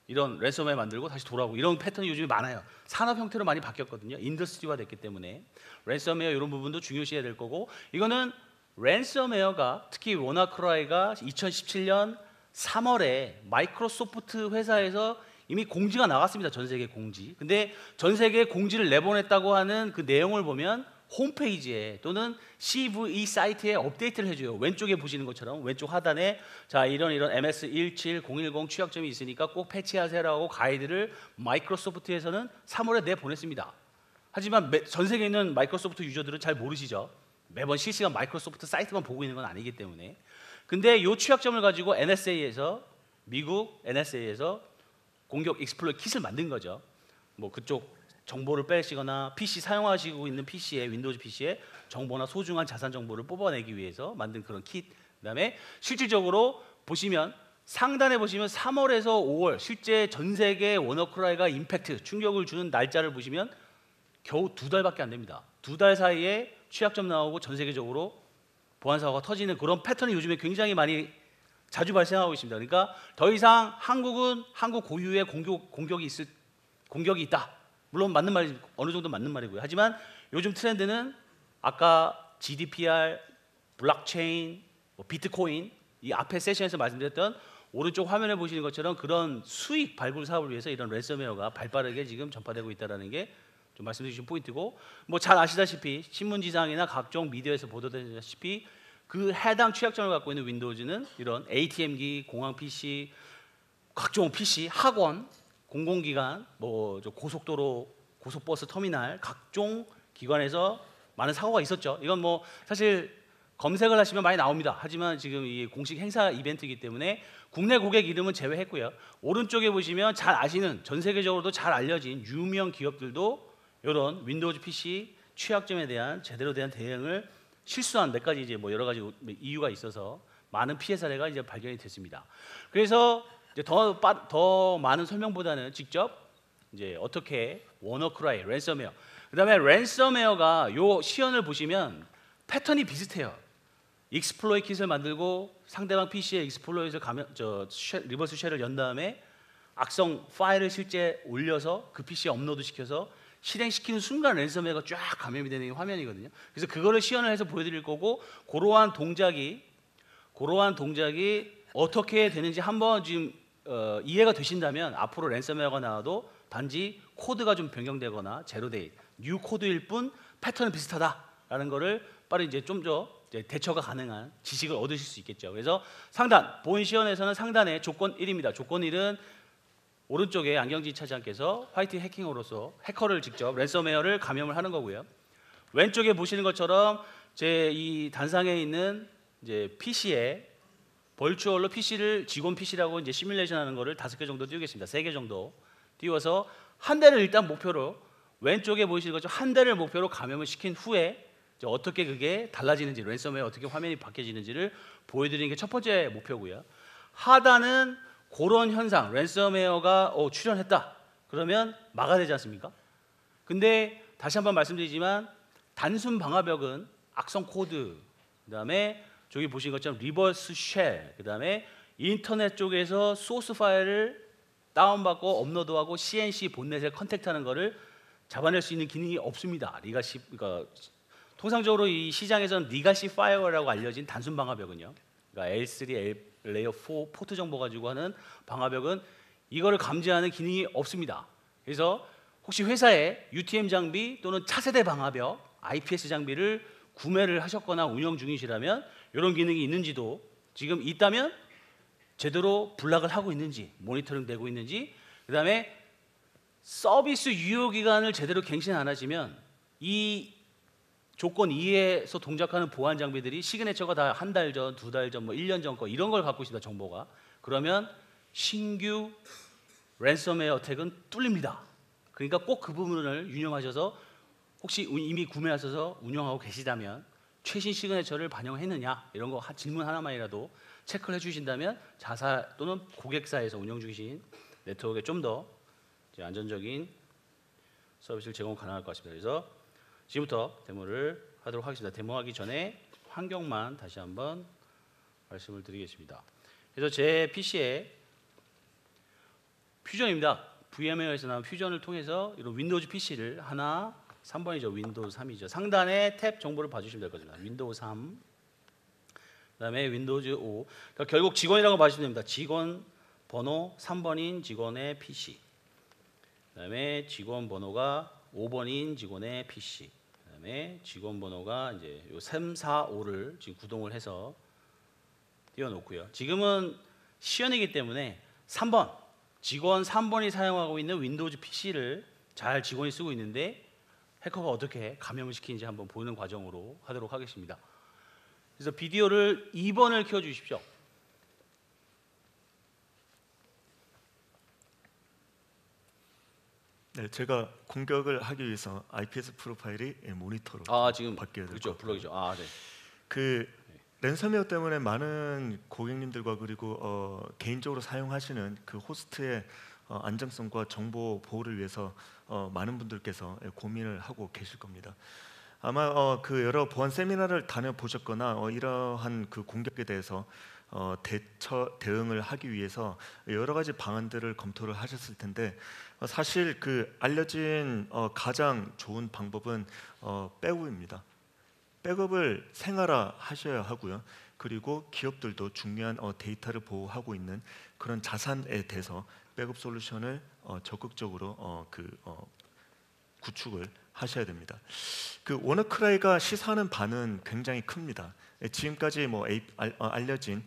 이런 랜섬웨어 만들고 다시 돌아오고 이런 패턴이 요즘에 많아요. 산업 형태로 많이 바뀌었거든요. 인더스트리화 됐기 때문에 랜섬웨어 이런 부분도 중요시해야 될 거고 이거는 랜섬웨어가 특히 워너크라이가 2017년 3월에 마이크로소프트 회사에서 이미 공지가 나갔습니다. 전 세계 공지. 근데 전 세계 공지를 내보냈다고 하는 그 내용을 보면 홈페이지에 또는 CVE 사이트에 업데이트를 해줘요. 왼쪽에 보시는 것처럼 왼쪽 하단에 자 이런 MS17010 취약점이 있으니까 꼭 패치하세요라고 가이드를 마이크로소프트에서는 3월에 내보냈습니다. 하지만 전 세계에 있는 마이크로소프트 유저들은 잘 모르시죠. 매번 실시간 마이크로소프트 사이트만 보고 있는 건 아니기 때문에. 근데 이 취약점을 가지고 NSA에서 미국 NSA에서 공격 익스플로이 킷을 만든 거죠. 뭐 그쪽 정보를 빼시거나 PC 사용하시고 있는 PC에 윈도우즈 PC에 정보나 소중한 자산 정보를 뽑아내기 위해서 만든 그런 킷. 그다음에 실질적으로 보시면 상단에 보시면 3월에서 5월 실제 전 세계 워너크라이가 임팩트 충격을 주는 날짜를 보시면 겨우 2달밖에 안 됩니다. 2달 사이에 취약점 나오고 전 세계적으로 보안 사고가 터지는 그런 패턴이 요즘에 굉장히 많이 자주 발생하고 있습니다. 그러니까 더 이상 한국은 한국 고유의 공격이 있다. 물론 맞는 말이 어느 정도 맞는 말이고요. 하지만 요즘 트렌드는 아까 GDPR, 블록체인, 비트코인 이 앞에 세션에서 말씀드렸던 오른쪽 화면에 보시는 것처럼 그런 수익 발굴 사업을 위해서 이런 랜섬웨어가 발빠르게 지금 전파되고 있다는 게 좀 말씀해 주신 포인트고 뭐 잘 아시다시피 신문지상이나 각종 미디어에서 보도되다시피 그 해당 취약점을 갖고 있는 윈도우즈는 이런 ATM기, 공항 PC, 각종 PC, 학원, 공공기관, 뭐 고속도로, 고속버스 터미널 각종 기관에서 많은 사고가 있었죠. 이건 뭐 사실 검색을 하시면 많이 나옵니다. 하지만 지금 이 공식 행사 이벤트이기 때문에 국내 고객 이름은 제외했고요. 오른쪽에 보시면 잘 아시는 전 세계적으로도 잘 알려진 유명 기업들도 이런 윈도우즈 PC 취약점에 대한 제대로 된 대응을 실수한 몇 가지 이제 뭐 여러 가지 이유가 있어서 많은 피해 사례가 이제 발견이 됐습니다. 그래서 이제 더 많은 설명보다는 직접 이제 어떻게 워너크라이, 랜섬웨어, 그다음에 랜섬웨어가 요 시연을 보시면 패턴이 비슷해요. 익스플로이 킷을 만들고 상대방 PC에 익스플로이에서 리버스 쉘을 연 다음에 악성 파일을 실제 올려서 그 PC에 업로드 시켜서 실행시키는 순간 랜섬웨어가 쫙 감염이 되는 화면이거든요. 그래서 그거를 시연을 해서 보여드릴 거고 그러한 동작이 어떻게 되는지 한번 지금 이해가 되신다면 앞으로 랜섬웨어가 나와도 단지 코드가 좀 변경되거나 제로데이, 뉴 코드일 뿐 패턴은 비슷하다라는 거를 빠르게 이제 좀 더 대처가 가능한 지식을 얻으실 수 있겠죠. 그래서 상단, 본 시연에서는 상단에 조건 1입니다. 조건 1은 오른쪽에 안경진 차장께서 화이트 해킹으로서 해커를 직접 랜섬웨어를 감염을 하는 거고요. 왼쪽에 보시는 것처럼 제 이 단상에 있는 이제 PC에 벌추얼로 PC를 직원 PC라고 이제 시뮬레이션 하는 거를 5개 정도 띄우겠습니다. 3개 정도 띄워서 한 대를 일단 목표로 왼쪽에 보이시는 것처럼 한 대를 목표로 감염을 시킨 후에 이제 어떻게 그게 달라지는지 랜섬웨어 어떻게 화면이 바뀌어지는지를 보여드리는 게 첫 번째 목표고요. 하단은 그런 현상 랜섬웨어가 출현했다 그러면 막아야 되지 않습니까? 근데 다시 한번 말씀드리지만 단순 방화벽은 악성 코드 그다음에 저기 보신 것처럼 리버스 쉘 그다음에 인터넷 쪽에서 소스 파일을 다운받고 업로드하고 CNC 본넷에 컨택트하는 거를 잡아낼 수 있는 기능이 없습니다. 리가시 그러니까 통상적으로 이 시장에서는 리가시 파이어라고 알려진 단순 방화벽은요. 그러니까 L3, 레이어 4 포트 정보 가지고 하는 방화벽은 이거를 감지하는 기능이 없습니다. 그래서 혹시 회사에 UTM 장비 또는 차세대 방화벽, IPS 장비를 구매를 하셨거나 운영 중이시라면 이런 기능이 있는지도 지금 있다면 제대로 블락을 하고 있는지 모니터링 되고 있는지 그다음에 서비스 유효 기간을 제대로 갱신 안 하시면 이 조건 2에서 동작하는 보안 장비들이 시그네처가 다 한 달 전, 2달 전, 뭐 1년 전 거 이런 걸 갖고 있습니다. 정보가. 그러면 신규 랜섬웨어 어택은 뚫립니다. 그러니까 꼭 그 부분을 유념하셔서 혹시 이미 구매하셔서 운영하고 계시다면 최신 시그네처를 반영했느냐 이런 거 질문 하나만이라도 체크를 해주신다면 자사 또는 고객사에서 운영 중이신 네트워크에 좀 더 안전적인 서비스를 제공 가능할 것 같습니다. 그래서 지금부터 데모를 하도록 하겠습니다. 데모하기 전에 환경만 다시 한번 말씀을 드리겠습니다. 그래서 제 PC에 퓨전입니다. VMware에서 나온 퓨전을 통해서 이런 윈도우즈 PC를 하나 3번이죠. 윈도우 3이죠. 상단에 탭 정보를 봐주시면 될 겁니다. 윈도우 3 그다음에 윈도우즈 5 그러니까 결국 직원이라고 봐주시면 됩니다. 직원 번호 3번인 직원의 PC 그다음에 직원 번호가 5번인 직원의 PC 그다음에 직원 번호가 이제 요 3, 4, 5를 지금 구동을 해서 띄워놓고요. 지금은 시연이기 때문에 3번 직원 3번이 사용하고 있는 윈도우즈 PC를 잘 직원이 쓰고 있는데 해커가 어떻게 감염을 시키는지 한번 보는 과정으로 하도록 하겠습니다. 그래서 비디오를 2번을 켜주십시오. 네, 제가 공격을 하기 위해서 IPS 프로파일이 모니터로 지금 바뀌어야 될 그렇죠. 것 같고요. 블럭이죠. 네. 그 랜섬웨어 때문에 많은 고객님들과 그리고 개인적으로 사용하시는 그 호스트의 안정성과 정보 보호를 위해서 많은 분들께서 고민을 하고 계실 겁니다. 아마 그 여러 보안 세미나를 다녀보셨거나 이러한 그 공격에 대해서 대응을 하기 위해서 여러 가지 방안들을 검토를 하셨을 텐데 사실 그 알려진 가장 좋은 방법은 백업입니다. 백업을 생활화 하셔야 하고요. 그리고 기업들도 중요한 데이터를 보호하고 있는 그런 자산에 대해서 백업 솔루션을 적극적으로 구축을 하셔야 됩니다. 그 워너크라이가 시사하는 바는 굉장히 큽니다. 지금까지 알려진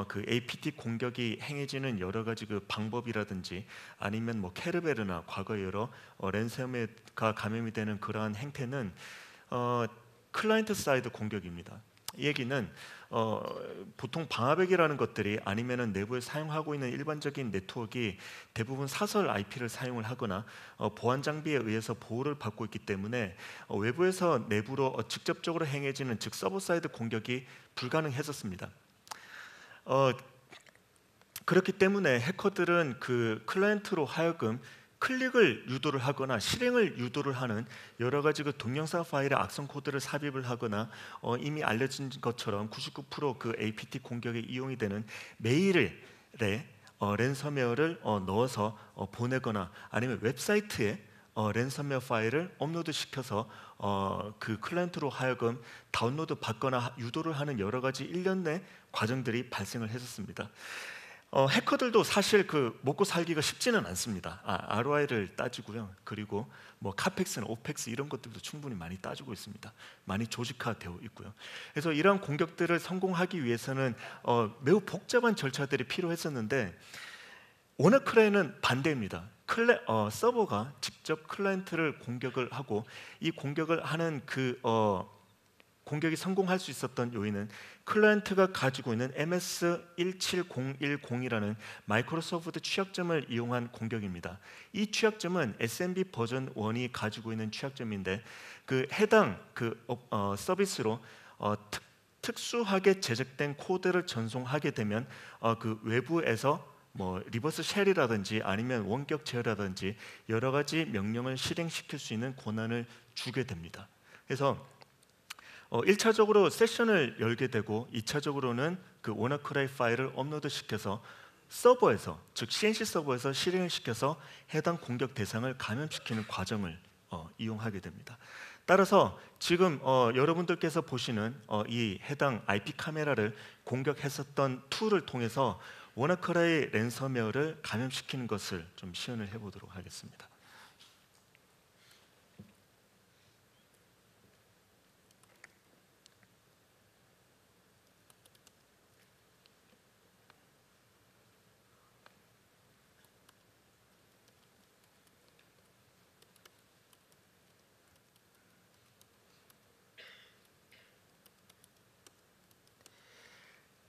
그 APT 공격이 행해지는 여러 가지 그 방법이라든지 아니면 캐르베르나 과거 여러 랜섬웨어가 감염이 되는 그러한 행태는 클라이언트 사이드 공격입니다. 이 얘기는 보통 방화벽이라는 것들이 아니면은 내부에 사용하고 있는 일반적인 네트워크가 대부분 사설 IP를 사용을 하거나 보안 장비에 의해서 보호를 받고 있기 때문에 외부에서 내부로 직접적으로 행해지는 즉 서버 사이드 공격이 불가능했었습니다. 그렇기 때문에 해커들은 그 클라이언트로 하여금 클릭을 유도를 하거나 실행을 유도를 하는 여러 가지 그 동영상 파일에 악성 코드를 삽입을 하거나 이미 알려진 것처럼 99%그 APT 공격에 이용이 되는 메일에 랜섬웨어를 넣어서 보내거나 아니면 웹사이트에 랜섬웨어 파일을 업로드 시켜서 그 클라이언트로 하여금 다운로드 받거나 유도를 하는 여러 가지 일련의 과정들이 발생을 했었습니다. 해커들도 사실 그 먹고 살기가 쉽지는 않습니다. ROI를 따지고요. 그리고 뭐 카펙스나 오펙스 이런 것들도 충분히 많이 따지고 있습니다. 많이 조직화되어 있고요. 그래서 이러한 공격들을 성공하기 위해서는 매우 복잡한 절차들이 필요했었는데 워너크라이는 반대입니다. 서버가 직접 클라이언트를 공격을 하고 이 공격을 하는 공격이 성공할 수 있었던 요인은 클라이언트가 가지고 있는 MS17010이라는 마이크로소프트 취약점을 이용한 공격입니다. 이 취약점은 SMB 버전 1이 가지고 있는 취약점인데 그 해당 서비스로 특수하게 제작된 코드를 전송하게 되면 그 외부에서 뭐 리버스 쉘이라든지 아니면 원격 제어라든지 여러 가지 명령을 실행시킬 수 있는 권한을 주게 됩니다. 그래서 1차적으로 세션을 열게 되고 2차적으로는 그 워너크라이 파일을 업로드 시켜서 서버에서, 즉 CNC 서버에서 실행을 시켜서 해당 공격 대상을 감염시키는 과정을 이용하게 됩니다. 따라서 지금 여러분들께서 보시는 이 해당 IP 카메라를 공격했었던 툴을 통해서 워너크라이 랜섬웨어를 감염시키는 것을 좀 시연을 해보도록 하겠습니다.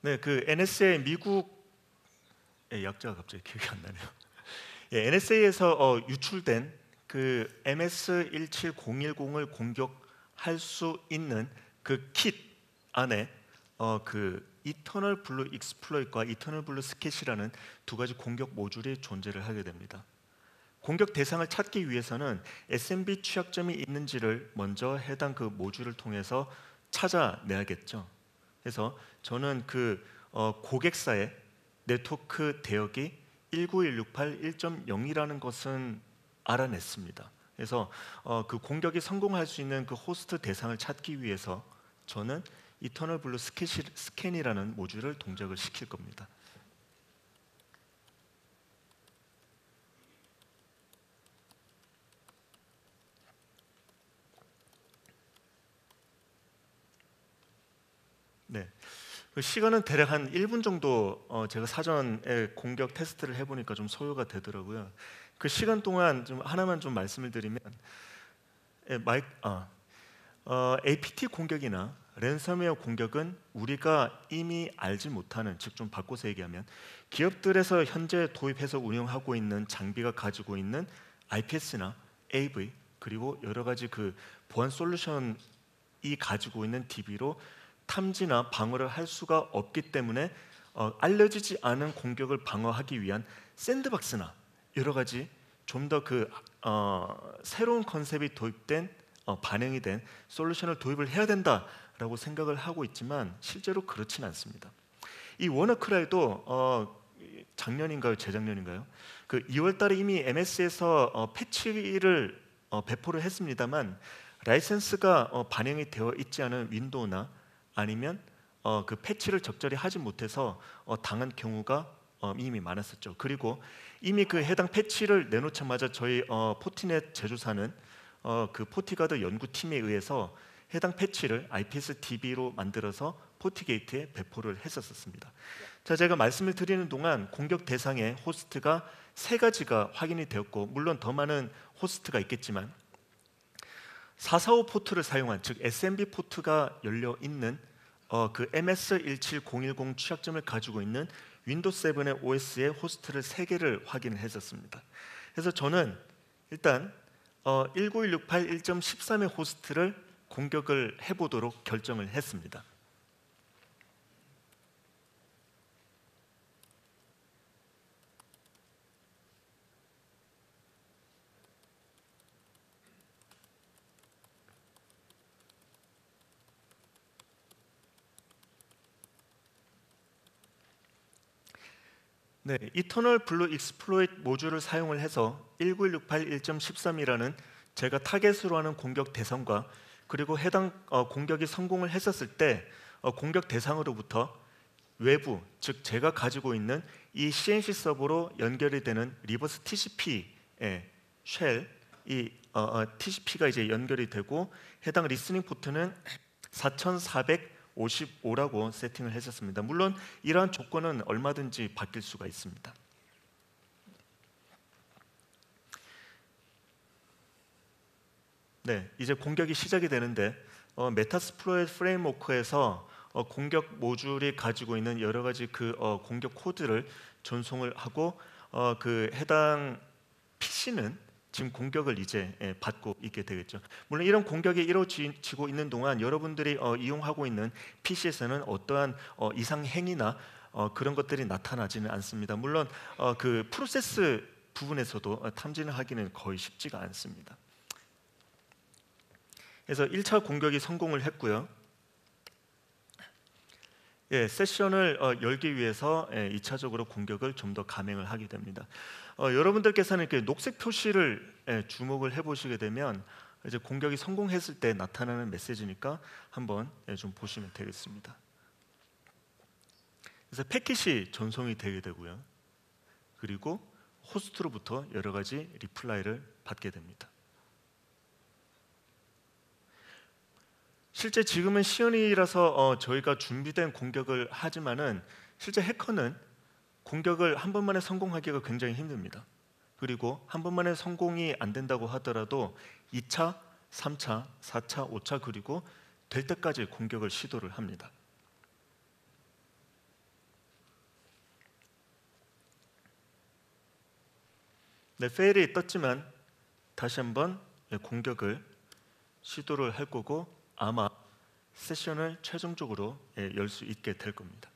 네, 그 NSA 미국의 약자가 갑자기 기억이 안 나네요. NSA에서 유출된 그 MS17010을 공격할 수 있는 그 킷 안에 그 이터널 블루 익스플로잇과 이터널 블루 스캣이라는 두 가지 공격 모듈이 존재를 하게 됩니다. 공격 대상을 찾기 위해서는 SMB 취약점이 있는지를 먼저 해당 그 모듈을 통해서 찾아내야겠죠. 그래서 저는 그 고객사의 네트워크 대역이 19168.1.0이라는 것은 알아냈습니다. 그래서 그 공격이 성공할 수 있는 그 호스트 대상을 찾기 위해서 저는 이터널 블루 스캔이라는 모듈을 동작을 시킬 겁니다. 네, 그 시간은 대략 한 1분 정도 제가 사전에 공격 테스트를 해보니까 좀 소요가 되더라고요. 그 시간 동안 좀 하나만 좀 말씀을 드리면 APT 공격이나 랜섬웨어 공격은 우리가 이미 알지 못하는, 즉 좀 바꿔서 얘기하면 기업들에서 현재 도입해서 운영하고 있는 장비가 가지고 있는 IPS나 AV 그리고 여러 가지 그 보안 솔루션이 가지고 있는 DB로 탐지나 방어를 할 수가 없기 때문에 알려지지 않은 공격을 방어하기 위한 샌드박스나 여러 가지 좀 더 새로운 컨셉이 도입된 반영이 된 솔루션을 도입을 해야 된다라고 생각을 하고 있지만 실제로 그렇지는 않습니다. 이 워너크라이도 작년인가요, 재작년인가요? 그 2월달에 이미 MS에서 패치를 배포를 했습니다만 라이센스가 반영이 되어 있지 않은 윈도우나 아니면 그 패치를 적절히 하지 못해서 당한 경우가 이미 많았었죠. 그리고 이미 그 해당 패치를 내놓자마자 저희 포티넷 제조사는 그 포티가드 연구팀에 의해서 해당 패치를 IPS DB로 만들어서 포티게이트에 배포를 했었습니다. 자, 제가 말씀을 드리는 동안 공격 대상의 호스트가 3가지가 확인이 되었고 물론 더 많은 호스트가 있겠지만 445 포트를 사용한, 즉 SMB 포트가 열려 있는 그 MS17010 취약점을 가지고 있는 윈도우 7의 OS의 호스트를 3개를 확인을 했었습니다. 그래서 저는 일단 19168.1.13의 호스트를 공격을 해보도록 결정을 했습니다. 네, 이터널 블루 익스플로이트 모듈을 사용을 해서 19168.1.13이라는 제가 타겟으로 하는 공격 대상과 그리고 해당 공격이 성공을 했었을 때 공격 대상으로부터 외부, 즉 제가 가지고 있는 이 CNC 서버로 연결이 되는 리버스 TCP의 쉘, 이 TCP가 이제 연결이 되고 해당 리스닝 포트는 4455라고 세팅을 했었습니다. 물론 이러한 조건은 얼마든지 바뀔 수가 있습니다. 네, 이제 공격이 시작이 되는데 메타스플로이트 프레임워크에서 공격 모듈이 가지고 있는 여러 가지 그 공격 코드를 전송을 하고 그 해당 PC는 지금 공격을 이제 받고 있게 되겠죠. 물론 이런 공격이 이루어지고 있는 동안 여러분들이 이용하고 있는 PC에서는 어떠한 이상 행위나 그런 것들이 나타나지는 않습니다. 물론 그 프로세스 부분에서도 탐지를 하기는 거의 쉽지가 않습니다. 그래서 1차 공격이 성공을 했고요. 세션을 열기 위해서 2차적으로 공격을 좀 더 감행을 하게 됩니다. 여러분들께서는 이렇게 녹색 표시를 주목을 해보시게 되면 이제 공격이 성공했을 때 나타나는 메시지니까 한번 좀 보시면 되겠습니다. 그래서 패킷이 전송이 되게 되고요. 그리고 호스트로부터 여러 가지 리플라이를 받게 됩니다. 실제 지금은 시연이라서 저희가 준비된 공격을 하지만은 실제 해커는 공격을 한 번만에 성공하기가 굉장히 힘듭니다. 그리고 한 번만에 성공이 안 된다고 하더라도 2차, 3차, 4차, 5차 그리고 될 때까지 공격을 시도를 합니다. 네, 페일이 떴지만 다시 한번 공격을 시도를 할 거고 아마 세션을 최종적으로 열 수 있게 될 겁니다.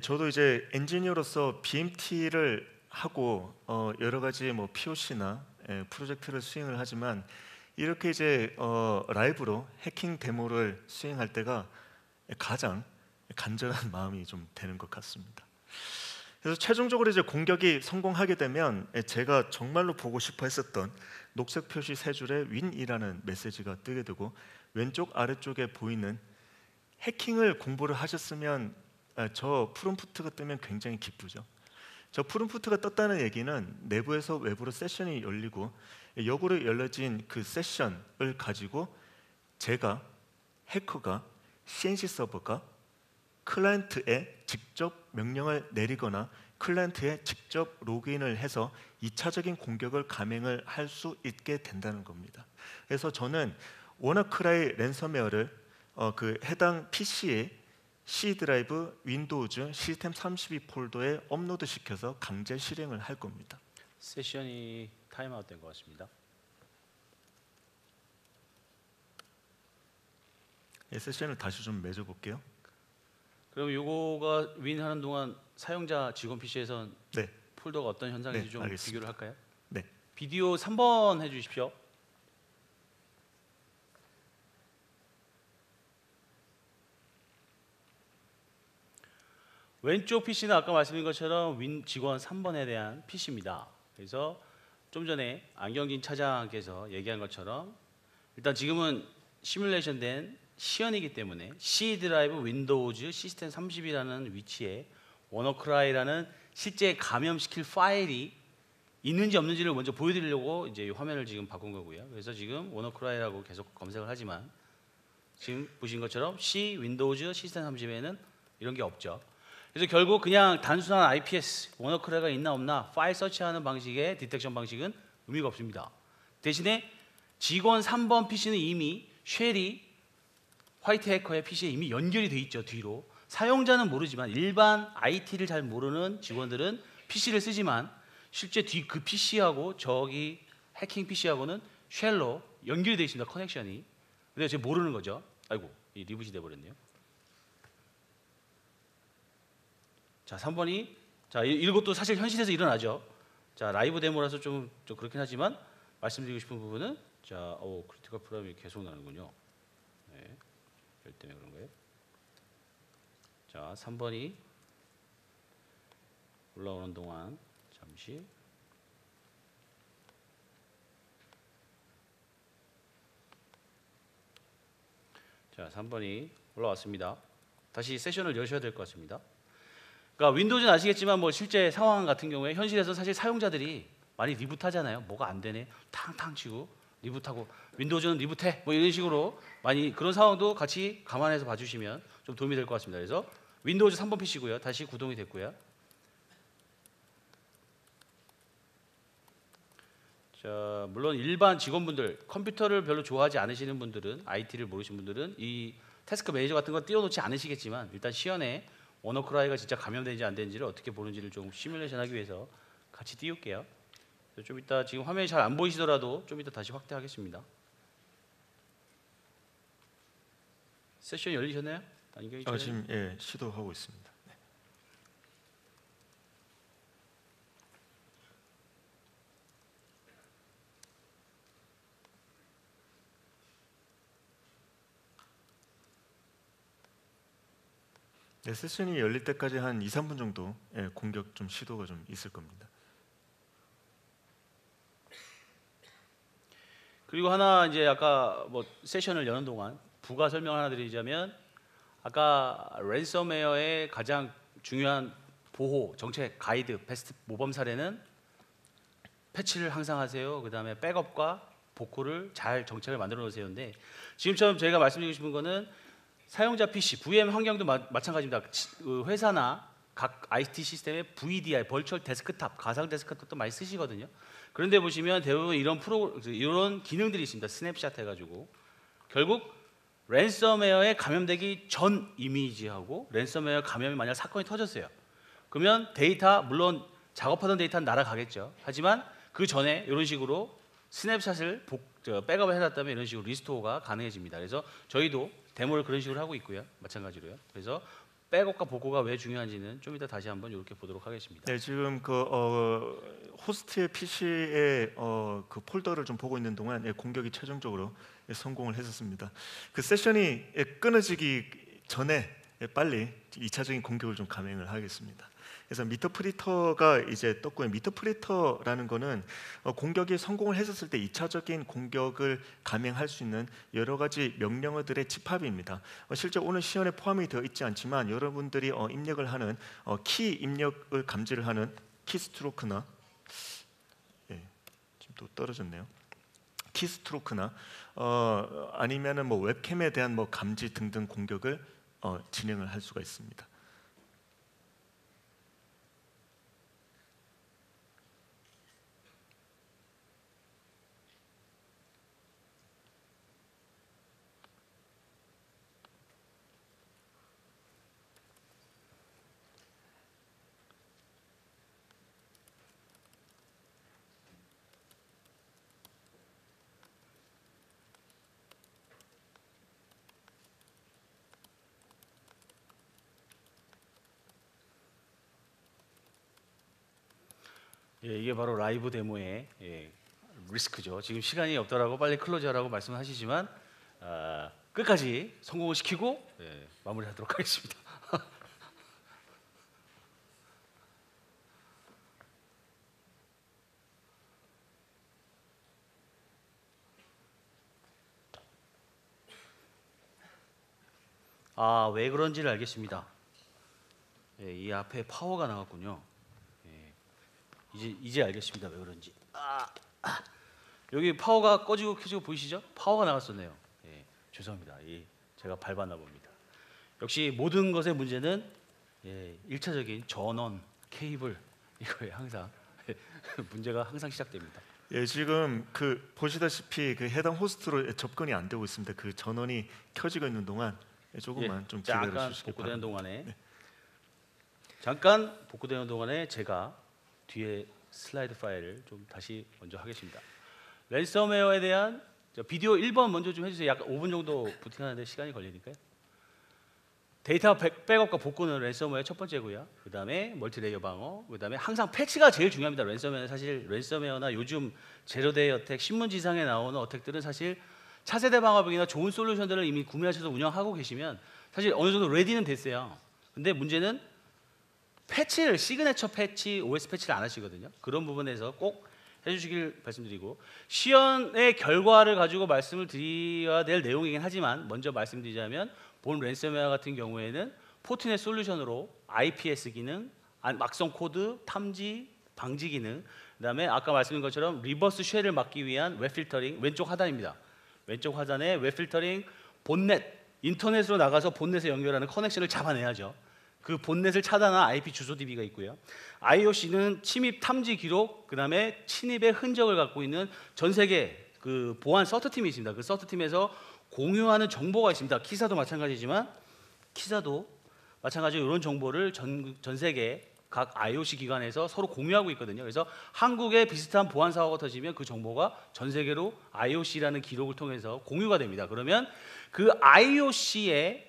저도 이제 엔지니어로서 BMT를 하고 여러 가지 뭐 POC나 프로젝트를 수행을 하지만 이렇게 이제 라이브로 해킹 데모를 수행할 때가 가장 간절한 마음이 좀 되는 것 같습니다. 그래서 최종적으로 이제 공격이 성공하게 되면 제가 정말로 보고 싶어 했었던 녹색 표시 세 줄의 윈이라는 메시지가 뜨게 되고 왼쪽 아래쪽에 보이는 해킹을 공부를 하셨으면 저 프롬프트가 뜨면 굉장히 기쁘죠. 저 프롬프트가 떴다는 얘기는 내부에서 외부로 세션이 열리고 역으로 열려진 그 세션을 가지고 제가 해커가 CNC 서버가 클라이언트에 직접 명령을 내리거나 클라이언트에 직접 로그인을 해서 2차적인 공격을 감행을 할 수 있게 된다는 겁니다. 그래서 저는 워너크라이 랜섬웨어를 그 해당 PC에 C 드라이브 윈도우즈 시스템 32 폴더에 업로드 시켜서 강제 실행을 할 겁니다. 세션이 타임아웃 된 것 같습니다. 세션을 다시 좀 맺어 볼게요. 그럼 요거가 윈하는 동안 사용자 직원 PC에선 네, 폴더가 어떤 현상인지 네, 좀 알겠습니다. 비교를 할까요? 네, 비디오 3번 해주십시오. 왼쪽 PC는 아까 말씀드린 것처럼 윈 직원 3번에 대한 PC입니다. 그래서 좀 전에 안경진 차장께서 얘기한 것처럼 일단 지금은 시뮬레이션 된 시연이기 때문에 C 드라이브 윈도우즈 시스템 30이라는 위치에 워너크라이라는 실제 감염시킬 파일이 있는지 없는지를 먼저 보여드리려고 이제 이 화면을 지금 바꾼 거고요. 그래서 지금 워너크라이라고 계속 검색을 하지만 지금 보신 것처럼 C 윈도우즈 시스템 30에는 이런 게 없죠. 그래서 결국 그냥 단순한 IPS 워너크라이가 있나 없나 파일 서치하는 방식의 디텍션 방식은 의미가 없습니다. 대신에 직원 3번 PC는 이미 쉘이 화이트 해커의 PC에 이미 연결이 돼 있죠. 뒤로 사용자는 모르지만 일반 IT를 잘 모르는 직원들은 PC를 쓰지만 실제 뒤 그 PC하고 저기 해킹 PC하고는 쉘로 연결이 되어 있습니다. 커넥션이. 근데 제가 모르는 거죠. 아이고 이 리부시 돼버렸네요. 자 3번이 자 이것도 사실 현실에서 일어나죠. 자 라이브 데모라서 좀 그렇긴 하지만 말씀드리고 싶은 부분은 자, 크리티컬 프레임이 계속 나는군요. 네, 열 때문에 그런 거예요. 자, 3번이 올라오는 동안 잠시. 자, 3번이 올라왔습니다. 다시 세션을 여셔야 될 것 같습니다. 그러니까 윈도우즈는 아시겠지만 뭐 실제 상황 같은 경우에 현실에서 사실 사용자들이 많이 리부트하잖아요. 뭐가 안 되네, 탕탕 치고 리부트하고 윈도우즈는 리부트해, 뭐 이런 식으로 많이 그런 상황도 같이 감안해서 봐주시면 좀 도움이 될 것 같습니다. 그래서 윈도우즈 3번 PC고요. 다시 구동이 됐고요. 자, 물론 일반 직원분들, 컴퓨터를 별로 좋아하지 않으시는 분들은, IT를 모르시는 분들은 이 태스크 매니저 같은 거 띄워놓지 않으시겠지만 일단 시연에 워너크라이가 진짜 감염되는지 안 되는지를 어떻게 보는지를 좀 시뮬레이션하기 위해서 같이 띄울게요. 좀 이따 지금 화면이 잘 안 보이시더라도 좀 이따 다시 확대하겠습니다. 세션 열리셨나요? 안경이 지금 시도하고 있습니다. 네, 세션이 열릴 때까지 한 2, 3분 정도 공격 좀 시도가 좀 있을 겁니다. 그리고 하나 이제 아까 뭐 세션을 여는 동안 부가 설명 하나 드리자면, 아까 랜섬웨어의 가장 중요한 보호 정책 가이드 베스트 모범 사례는 패치를 항상 하세요. 그 다음에 백업과 복구를 잘 정책을 만들어 놓으세요인데, 지금처럼 저희가 말씀드리고 싶은 거는 사용자 PC, VM 환경도 마찬가지입니다. 그 회사나 각 IT 시스템의 VDI, 버추얼 데스크탑, 가상 데스크탑도 많이 쓰시거든요. 그런데 보시면 대부분 이런 기능들이 있습니다. 스냅샷 해가지고 결국 랜섬웨어에 감염되기 전 이미지하고 랜섬웨어 감염이 만약 사건이 터졌어요. 그러면 데이터, 물론 작업하던 데이터는 날아가겠죠. 하지만 그 전에 이런 식으로 스냅샷을 백업을 해놨다면 이런 식으로 리스토어가 가능해집니다. 그래서 저희도 데모를 그런 식으로 하고 있고요. 마찬가지로요. 그래서 백업과 복구가 왜 중요한지는 좀 이따 다시 한번 이렇게 보도록 하겠습니다. 네, 지금 그 호스트의 PC의 그 폴더를 좀 보고 있는 동안 공격이 최종적으로 성공을 했었습니다. 그 세션이 끊어지기 전에 빨리 2차적인 공격을 좀 감행을 하겠습니다. 그래서 미터 프리터가 이제 떴고요. 미터 프리터라는 거는 공격이 성공을 했었을 때 2차적인 공격을 감행할 수 있는 여러 가지 명령어들의 집합입니다. 실제 오늘 시연에 포함이 되어 있지 않지만 여러분들이 입력을 하는 키 입력을 감지를 하는 키스트로크나 지금 또 떨어졌네요. 키스트로크나 아니면은 뭐 웹캠에 대한 뭐 감지 등등 공격을 진행을 할 수가 있습니다. 예, 이게 바로 라이브 데모의 리스크죠. 지금 시간이 없더라고 빨리 클로즈하라고 말씀하시지만 끝까지 성공을 시키고 마무리하도록 하겠습니다. 왜 그런지를 알겠습니다. 이 앞에 파워가 나갔군요. 이제 알겠습니다. 왜 그런지. 여기 파워가 꺼지고 켜지고 보이시죠? 파워가 나갔었네요. 죄송합니다. 제가 밟았나 봅니다. 역시 모든 것의 문제는 1차적인 전원 케이블 이거에 항상 문제가 항상 시작됩니다. 지금 그 보시다시피 그 해당 호스트로 접근이 안 되고 있습니다. 그 전원이 켜지고 있는 동안 조금만 좀 기다려 주시기 복구되는 바랍니다. 동안에 잠깐 복구되는 동안에 제가 뒤에 슬라이드 파일을 좀 다시 먼저 하겠습니다. 랜섬웨어에 대한 비디오 1번 먼저 좀 해주세요. 약간 5분 정도 부팅하는데 시간이 걸리니까요. 데이터 백업과 복구는 랜섬웨어의 첫 번째고요. 그다음에 멀티레이어 방어, 그다음에 항상 패치가 제일 중요합니다. 랜섬웨어는 사실 랜섬웨어나 요즘 제로데이 어택, 신문지상에 나오는 어택들은 사실 차세대 방어벽이나 좋은 솔루션들을 이미 구매하셔서 운영하고 계시면 사실 어느 정도 레디는 됐어요. 근데 문제는 패치를 시그네처 패치, OS 패치를 안 하시거든요. 그런 부분에서 꼭 해주시길 말씀드리고 시연의 결과를 가지고 말씀을 드려야 될 내용이긴 하지만 먼저 말씀드리자면 본 랜섬웨어 같은 경우에는 포트넷 솔루션으로 IPS 기능, 악성 코드, 탐지, 방지 기능, 그다음에 아까 말씀드린 것처럼 리버스 쉘을 막기 위한 웹 필터링 왼쪽 하단입니다. 왼쪽 하단에 웹 필터링, 본넷, 인터넷으로 나가서 본넷에 연결하는 커넥션을 잡아내야죠. 그 본넷을 차단한 IP 주소 DB가 있고요. IOC는 침입 탐지 기록, 그다음에 침입의 흔적을 갖고 있는 전 세계 그 보안 서트 팀이 있습니다. 그 서트 팀에서 공유하는 정보가 있습니다. 키사도 마찬가지지만 키사도 마찬가지로 이런 정보를 전 세계 각 IOC 기관에서 서로 공유하고 있거든요. 그래서 한국에 비슷한 보안 사고가 터지면 그 정보가 전 세계로 IOC라는 기록을 통해서 공유가 됩니다. 그러면 그 IOC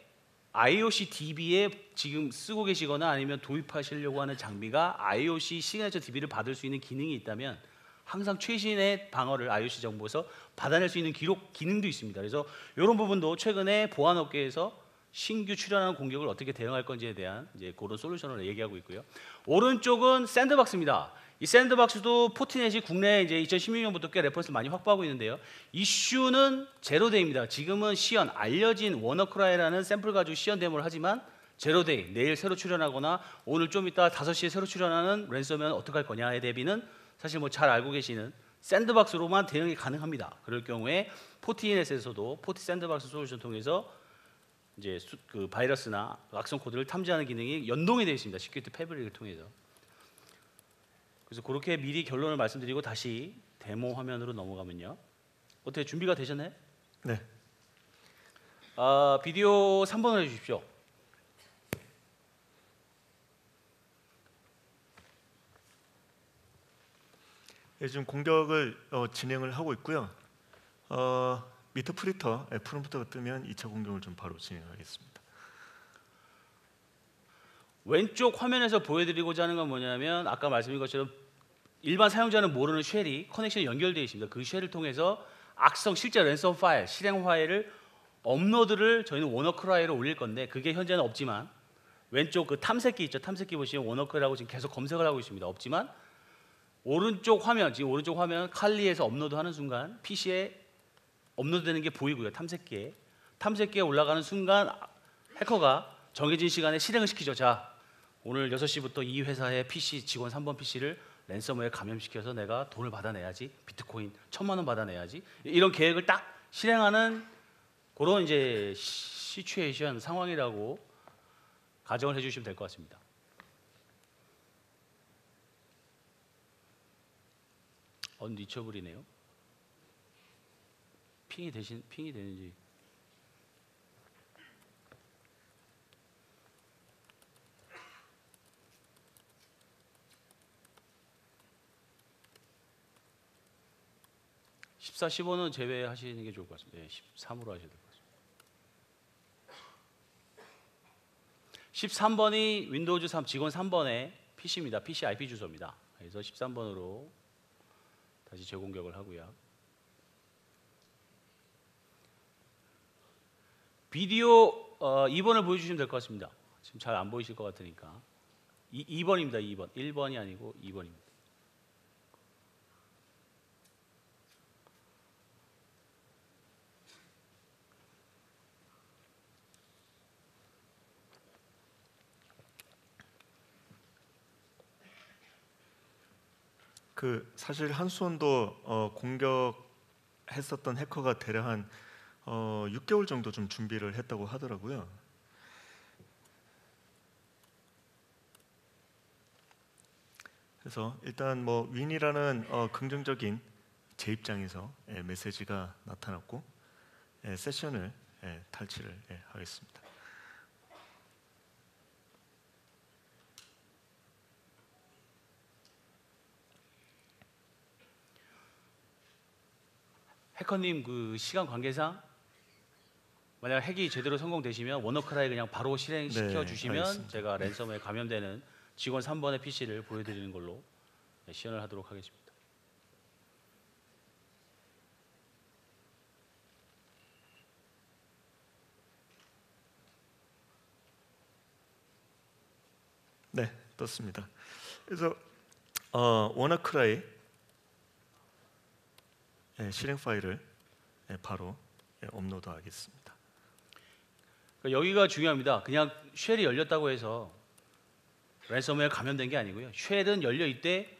DB에 지금 쓰고 계시거나 아니면 도입하시려고 하는 장비가 IOC 시그니처 DB를 받을 수 있는 기능이 있다면 항상 최신의 방어를 IOC 정보에서 받아낼 수 있는 기록 기능도 있습니다. 그래서 이런 부분도 최근에 보안업계에서 신규 출현하는 공격을 어떻게 대응할 건지에 대한 이제 그런 솔루션을 얘기하고 있고요. 오른쪽은 샌드박스입니다. 이 샌드박스도 포티넷이 국내에 이제 2016년부터 꽤 레퍼런스 많이 확보하고 있는데요. 이슈는 제로데이입니다. 지금은 시연, 알려진 워너크라이라는 샘플 가지고 시연 데모를 하지만 제로데이, 내일 새로 출연하거나 오늘 좀 이따 5시에 새로 출연하는 랜섬웨어는 어떻게 할 거냐에 대비는 사실 뭐 잘 알고 계시는 샌드박스로만 대응이 가능합니다. 그럴 경우에 포티넷에서도 포티 샌드박스 솔루션 통해서 이제 그 바이러스나 악성 코드를 탐지하는 기능이 연동이 되어 있습니다. 시큐리티 패브릭을 통해서. 그래서 그렇게 미리 결론을 말씀드리고 다시 데모 화면으로 넘어가면요. 어떻게 준비가 되셨나요? 네. 비디오 3번을 해주십시오. 예, 지금 공격을 진행을 하고 있고요. 미터 프리터 프롬프트가 뜨면 2차 공격을 좀 바로 진행하겠습니다. 왼쪽 화면에서 보여드리고자 하는 건 뭐냐면 아까 말씀드린 것처럼 일반 사용자는 모르는 쉘이 커넥션이 연결되어 있습니다. 그 쉘을 통해서 악성 실제 랜섬 파일, 실행 파일을 업로드를 저희는 워너크라이로 올릴 건데 그게 현재는 없지만 왼쪽 그 탐색기 있죠. 탐색기 보시면 워너크라이라고 지금 계속 검색을 하고 있습니다. 없지만 오른쪽 화면, 지금 오른쪽 화면 칼리에서 업로드하는 순간 PC에 업로드되는 게 보이고요. 탐색기에 올라가는 순간 해커가 정해진 시간에 실행을 시키죠. 자, 오늘 6시부터 이 회사의 PC 직원 3번 PC를 랜섬웨어에 감염시켜서 내가 돈을 받아내야지. 비트코인 1,000만 원 받아내야지. 이런 계획을 딱 실행하는 그런 이제 시츄에이션 상황이라고 가정을 해주시면 될 것 같습니다. 언리처블이네요. 핑이 되는지. (14, 15는) 제외하시는 게 좋을 것 같습니다. 네, 13으로 하셔야 될 것 같습니다. 13번이 윈도우즈 3 직원 3번의 PC입니다. PC IP 주소입니다. 그래서 13번으로 다시 재공격을 하고요. 비디오 2번을 보여주시면 될 것 같습니다. 지금 잘 안 보이실 것 같으니까 2번입니다. 2번 1번이 아니고 2번입니다. 그 사실 한수원도 공격했었던 해커가 대략 한 6개월 정도 좀 준비를 했다고 하더라고요. 그래서 일단 뭐 윈이라는 긍정적인 제 입장에서 메시지가 나타났고 세션을 탈취를 하겠습니다. 해커님 그 시간 관계상 만약 핵이 제대로 성공되시면 워너크라이 그냥 바로 실행시켜 네, 주시면 알겠습니다. 제가 랜섬에 감염되는 직원 3번의 PC를 보여드리는 걸로 시연을 하도록 하겠습니다. 네, 떴습니다. 그래서 워너크라이 실행 파일을 바로 업로드하겠습니다. 그러니까 여기가 중요합니다. 그냥 쉘이 열렸다고 해서 랜섬웨어 감염된 게 아니고요. 쉘은 열려 있대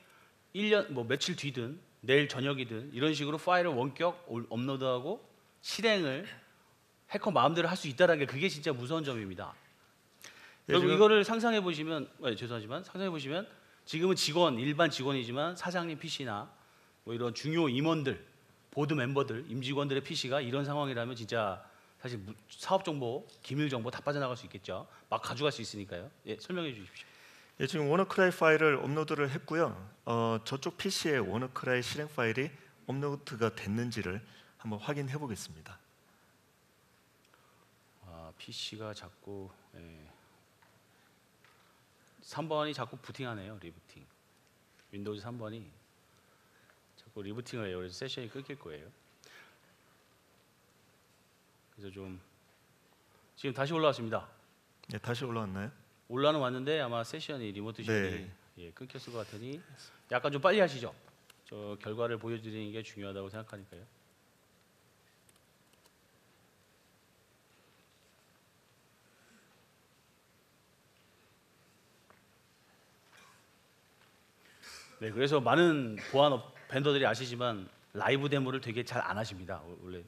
1년 뭐 며칠 뒤든 내일 저녁이든 이런 식으로 파일을 원격 업로드하고 실행을 해커 마음대로 할 수 있다는 게 그게 진짜 무서운 점입니다. 그리고 지금- 이거를 상상해 보시면 죄송하지만 상상해 보시면 지금은 직원 일반 직원이지만 사장님 PC나 뭐 이런 중요 임원들 보드 멤버들 임직원들의 PC가 이런 상황이라면 진짜 사실 사업 정보 기밀 정보 다 빠져나갈 수 있겠죠. 막 가져갈 수 있으니까요. 예, 설명해 주십시오. 지금 워너크라이 파일을 업로드를 했고요. 저쪽 PC에 워너크라이 실행 파일이 업로드가 됐는지를 한번 확인해 보겠습니다. PC가 자꾸 3번이 자꾸 부팅하네요. 리부팅. 윈도우즈 3번이 자꾸 리부팅을 해요. 그래서 세션이 끊길 거예요. 그래서 좀 지금 다시 올라왔습니다. 네, 다시 올라왔나요? 올라는 왔는데 아마 세션이 리모트 시간이 네. 끊겼을 것 같으니 약간 좀 빨리 하시죠. 저 결과를 보여드리는 게 중요하다고 생각하니까요. 네, 그래서 많은 보안 벤더들이 아시지만 라이브 데모를 되게 잘 안 하십니다. 원래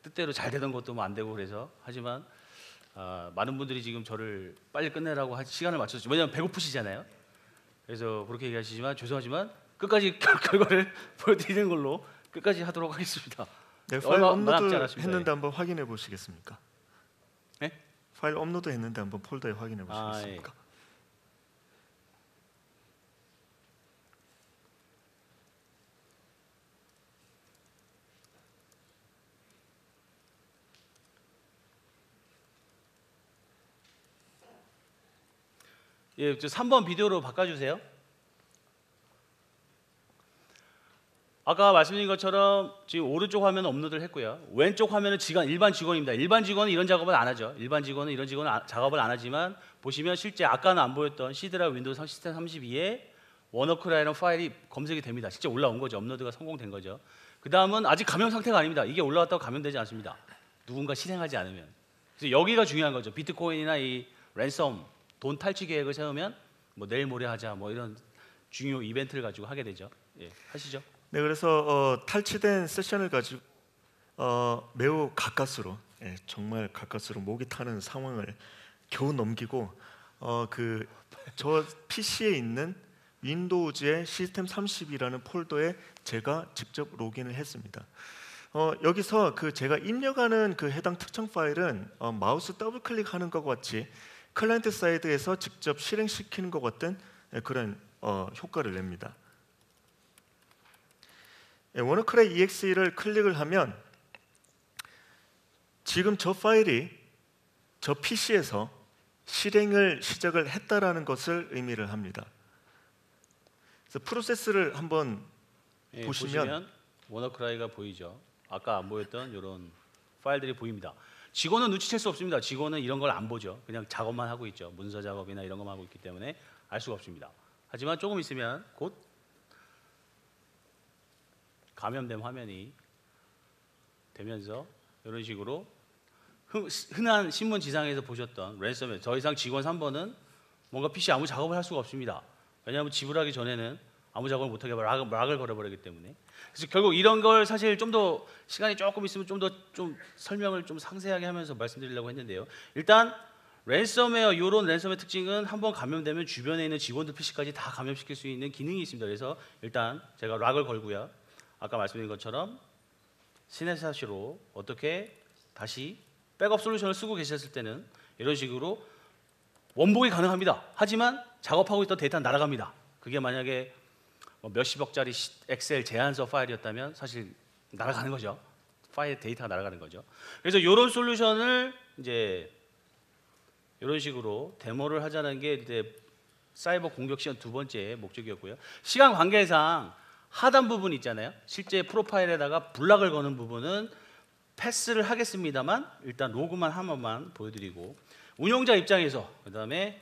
뜻대로 잘 되던 것도 뭐 안 되고 그래서 하지만 많은 분들이 지금 저를 빨리 끝내라고 시간을 맞췄죠. 왜냐하면 배고프시잖아요. 그래서 그렇게 얘기하시지만 죄송하지만 끝까지 결과를 보여드리는 걸로 끝까지 하도록 하겠습니다. 네, 파일 얼마 남지 업로드 않았습니다. 했는데 한번 확인해 보시겠습니까? 네? 파일 업로드 했는데 한번 폴더에 확인해 보시겠습니까? 예, 저 3번 비디오로 바꿔주세요. 아까 말씀드린 것처럼 지금 오른쪽 화면은 업로드를 했고요. 왼쪽 화면은 일반 직원입니다. 일반 직원은 이런 작업을 안 하죠. 일반 직원은 이런 작업을 안 하지만 보시면 실제 아까는 안 보였던 C드라이브 윈도우 시스템 32에 워너크라이라는 파일이 검색이 됩니다. 실제 올라온 거죠. 업로드가 성공된 거죠. 그 다음은 아직 감염 상태가 아닙니다. 이게 올라왔다고 감염되지 않습니다. 누군가 실행하지 않으면. 그래서 여기가 중요한 거죠. 비트코인이나 이 랜섬 돈 탈취 계획을 세우면 뭐 내일 모레 하자 뭐 이런 중요 이벤트를 가지고 하게 되죠. 예, 하시죠. 네, 그래서 탈취된 세션을 가지고 매우 가까스로 정말 가까스로 목이 타는 상황을 겨우 넘기고 저 PC에 있는 윈도우즈의 시스템 30이라는 폴더에 제가 직접 로그인을 했습니다. 여기서 제가 입력하는 그 해당 특정 파일은 마우스 더블 클릭하는 것과 같이 클라이언트 사이드에서 직접 실행시키는 것 같은 그런 효과를 냅니다. 워너크라이 EXE를 클릭을 하면 지금 저 파일이 저 PC에서 실행을 시작을 했다라는 것을 의미를 합니다. 그래서 프로세스를 한번 예, 보시면 워너크라이가 보이죠. 아까 안 보였던 이런 파일들이 보입니다. 직원은 눈치챌 수 없습니다. 직원은 이런 걸 안 보죠. 그냥 작업만 하고 있죠. 문서 작업이나 이런 것만 하고 있기 때문에 알 수가 없습니다. 하지만 조금 있으면 곧 감염된 화면이 되면서 이런 식으로 흔한 신문 지상에서 보셨던 랜섬웨어 더 이상 직원 3번은 뭔가 PC 아무 작업을 할 수가 없습니다. 왜냐하면 지불하기 전에는 아무 작업을 못하게 락을 걸어버리기 때문에. 그래서 결국 이런 걸 사실 좀 더 시간이 조금 있으면 좀 더 설명을 좀 상세하게 하면서 말씀드리려고 했는데요. 일단 랜섬웨어 이런 랜섬웨어 특징은 한번 감염되면 주변에 있는 직원들 PC까지 다 감염시킬 수 있는 기능이 있습니다. 그래서 일단 제가 락을 걸고요. 아까 말씀드린 것처럼 시네사시로 어떻게 다시 백업 솔루션을 쓰고 계셨을 때는 이런 식으로 원복이 가능합니다. 하지만 작업하고 있던 데이터는 날아갑니다. 그게 만약에 몇십억짜리 엑셀 제안서 파일이었다면 사실 날아가는 거죠. 파일 데이터가 날아가는 거죠. 그래서 이런 솔루션을 이제 이런 식으로 데모를 하자는 게 이제 사이버 공격 시험 두 번째 목적이었고요. 시간 관계상 하단 부분 있잖아요. 실제 프로파일에다가 블락을 거는 부분은 패스를 하겠습니다만 일단 로그만 한 번만 보여드리고, 운용자 입장에서 그다음에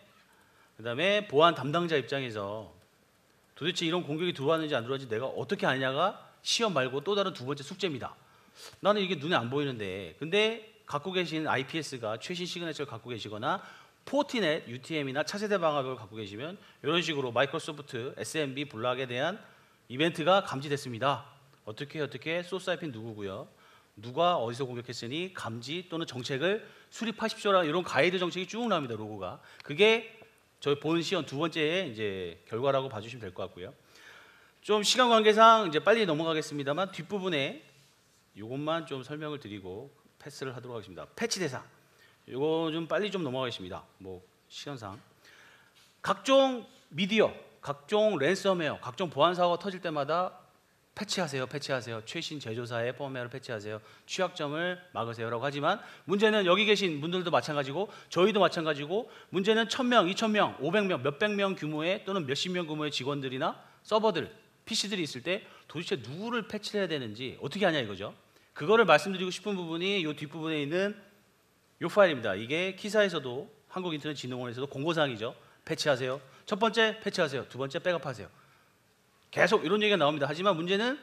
보안 담당자 입장에서 도대체 이런 공격이 들어왔는지 안 들어왔는지 내가 어떻게 아냐가 시험 말고 또 다른 두 번째 숙제입니다. 나는 이게 눈에 안 보이는데, 근데 갖고 계신 IPS가 최신 시그네처를 갖고 계시거나 포티넷, UTM이나 차세대 방화벽을 갖고 계시면 이런 식으로 마이크로소프트 SMB 블락에 대한 이벤트가 감지됐습니다. 어떻게 소스 IP 누구고요, 누가 어디서 공격했으니 감지 또는 정책을 수립하십시오라는 이런 가이드 정책이 쭉 나옵니다. 로고가. 그게 저희 본 시험 두 번째의 이제 결과라고 봐주시면 될 것 같고요. 좀 시간 관계상 이제 빨리 넘어가겠습니다만 뒷부분에 이것만 좀 설명을 드리고 패스를 하도록 하겠습니다. 패치 대상. 이거 좀 빨리 좀 넘어가겠습니다. 뭐 시간상 각종 미디어, 각종 랜섬웨어, 각종 보안 사고가 터질 때마다 패치하세요. 최신 제조사의 펌웨어를 패치하세요. 취약점을 막으세요라고 하지만 문제는 여기 계신 분들도 마찬가지고 저희도 마찬가지고, 문제는 1000명, 2000명, 500명, 몇백 명 규모의 또는 몇십 명 규모의 직원들이나 서버들, PC들이 있을 때 도대체 누구를 패치를 해야 되는지 어떻게 하냐 이거죠. 그거를 말씀드리고 싶은 부분이 이 뒷부분에 있는 이 파일입니다. 이게 키사에서도 한국인터넷진흥원에서도 공고사항이죠. 패치하세요. 첫 번째 패치하세요. 두 번째 백업하세요. 계속 이런 얘기가 나옵니다. 하지만 문제는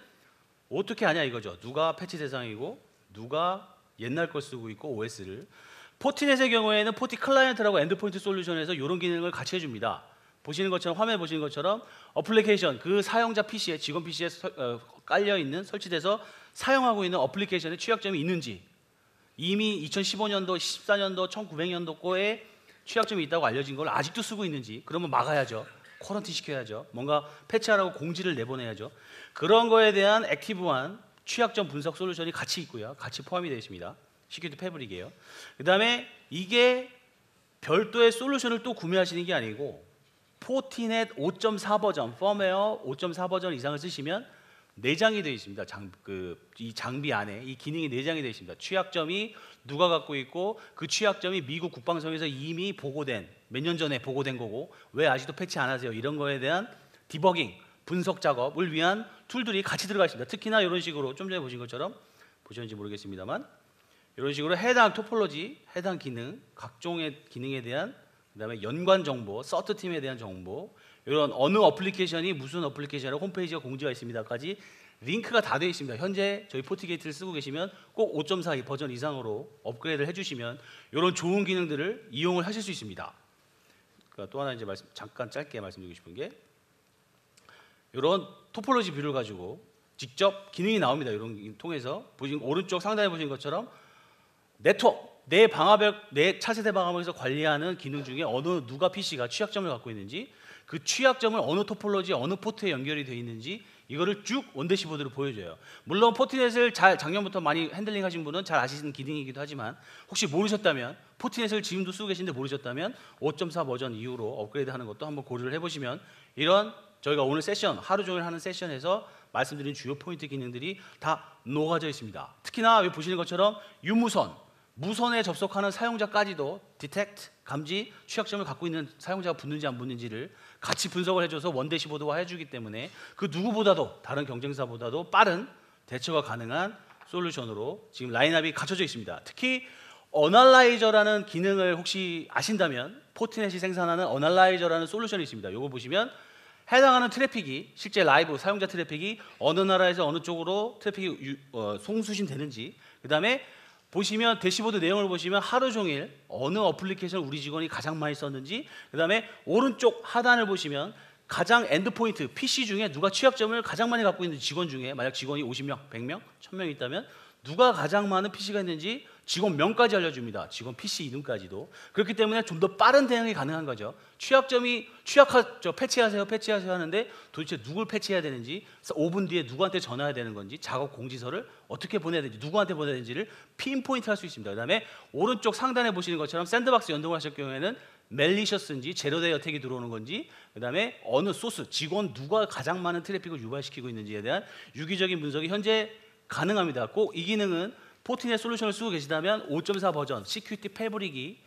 어떻게 하냐 이거죠. 누가 패치 대상이고 누가 옛날 걸 쓰고 있고 OS를. 포티넷의 경우에는 포티 클라이언트라고 엔드포인트 솔루션에서 이런 기능을 같이 해줍니다. 보시는 것처럼, 화면에 보시는 것처럼 어플리케이션, 그 사용자 PC에, 직원 PC에 깔려 있는, 설치돼서 사용하고 있는 어플리케이션에 취약점이 있는지, 이미 2015년도, 14년도, 1900년도 거에 취약점이 있다고 알려진 걸 아직도 쓰고 있는지, 그러면 막아야죠. 쿼런티 시켜야죠. 뭔가 패치하라고 공지를 내보내야죠. 그런 거에 대한 액티브한 취약점 분석 솔루션이 같이 있고요. 같이 포함이 되어 있습니다. 시큐리티 패브릭이에요. 그 다음에 이게 별도의 솔루션을 또 구매하시는 게 아니고 포티넷 5.4 버전, 펌웨어 5.4 버전 이상을 쓰시면 내장이 되어 있습니다. 이 장비 안에 이 기능이 내장이 되어 있습니다. 취약점이 누가 갖고 있고 그 취약점이 미국 국방성에서 이미 보고된, 몇 년 전에 보고된 거고 왜 아직도 패치 안 하세요? 이런 거에 대한 디버깅, 분석 작업을 위한 툴들이 같이 들어가 있습니다. 특히나 이런 식으로 좀 전에 보신 것처럼, 보셨는지 모르겠습니다만 이런 식으로 해당 토폴로지, 해당 기능, 각종의 기능에 대한, 그다음에 연관 정보, 서트 팀에 대한 정보, 이런 어느 어플리케이션이 무슨 어플리케이션이라고 홈페이지가 공지가 있습니다까지 링크가 다 되어 있습니다. 현재 저희 포티게이트를 쓰고 계시면 꼭 5.4 버전 이상으로 업그레이드를 해주시면 이런 좋은 기능들을 이용을 하실 수 있습니다. 그러니까 또 하나 이제 잠깐 짧게 말씀드리고 싶은 게, 이런 토폴로지 뷰를 가지고 직접 기능이 나옵니다. 이런 통해서 보신 오른쪽 상단에 보신 것처럼 네트워크, 내 방화벽, 내 차세대 방화벽에서 관리하는 기능 중에 어느 누가 PC가 취약점을 갖고 있는지, 그 취약점을 어느 토폴로지, 어느 포트에 연결이 되어 있는지 이거를 쭉 원대시보드로 보여줘요. 물론 포티넷을 작년부터 많이 핸들링 하신 분은 잘 아시는 기능이기도 하지만 혹시 모르셨다면, 포티넷을 지금도 쓰고 계신데 모르셨다면 5.4 버전 이후로 업그레이드하는 것도 한번 고려를 해보시면 이런 저희가 오늘 세션, 하루 종일 하는 세션에서 말씀드린 주요 포인트 기능들이 다 녹아져 있습니다. 특히나 여기 보시는 것처럼 유무선, 무선에 접속하는 사용자까지도 디텍트, 감지, 취약점을 갖고 있는 사용자가 붙는지 안 붙는지를 같이 분석을 해줘서 원대시보드화 해주기 때문에 그 누구보다도, 다른 경쟁사보다도 빠른 대처가 가능한 솔루션으로 지금 라인업이 갖춰져 있습니다. 특히 어널라이저라는 기능을 혹시 아신다면 포티넷이 생산하는 어널라이저라는 솔루션이 있습니다. 이거 보시면 해당하는 트래픽이, 실제 라이브 사용자 트래픽이 어느 나라에서 어느 쪽으로 트래픽이 송수신 되는지, 그 다음에 보시면 대시보드 내용을 보시면 하루 종일 어느 어플리케이션을 우리 직원이 가장 많이 썼는지, 그 다음에 오른쪽 하단을 보시면 가장 엔드포인트, PC 중에 누가 취약점을 가장 많이 갖고 있는 직원 중에, 만약 직원이 50명, 100명, 1000명 있다면 누가 가장 많은 PC가 있는지 직원 명까지 알려줍니다. 직원 PC 이름까지도. 그렇기 때문에 좀 더 빠른 대응이 가능한 거죠. 취약점이 패치하세요 하는데 도대체 누굴 패치해야 되는지, 5분 뒤에 누구한테 전화해야 되는 건지, 작업 공지서를 어떻게 보내야 되는지, 누구한테 보내야 되는지를 핀포인트 할 수 있습니다. 그 다음에 오른쪽 상단에 보시는 것처럼 샌드박스 연동을 하실 경우에는 멜리셔스인지 제로데이 어택이 들어오는 건지, 그 다음에 어느 소스, 직원 누가 가장 많은 트래픽을 유발시키고 있는지에 대한 유기적인 분석이 현재 가능합니다. 꼭 이 기능은 포티넷 솔루션을 쓰고 계시다면 5.4 버전 시큐리티 패브릭이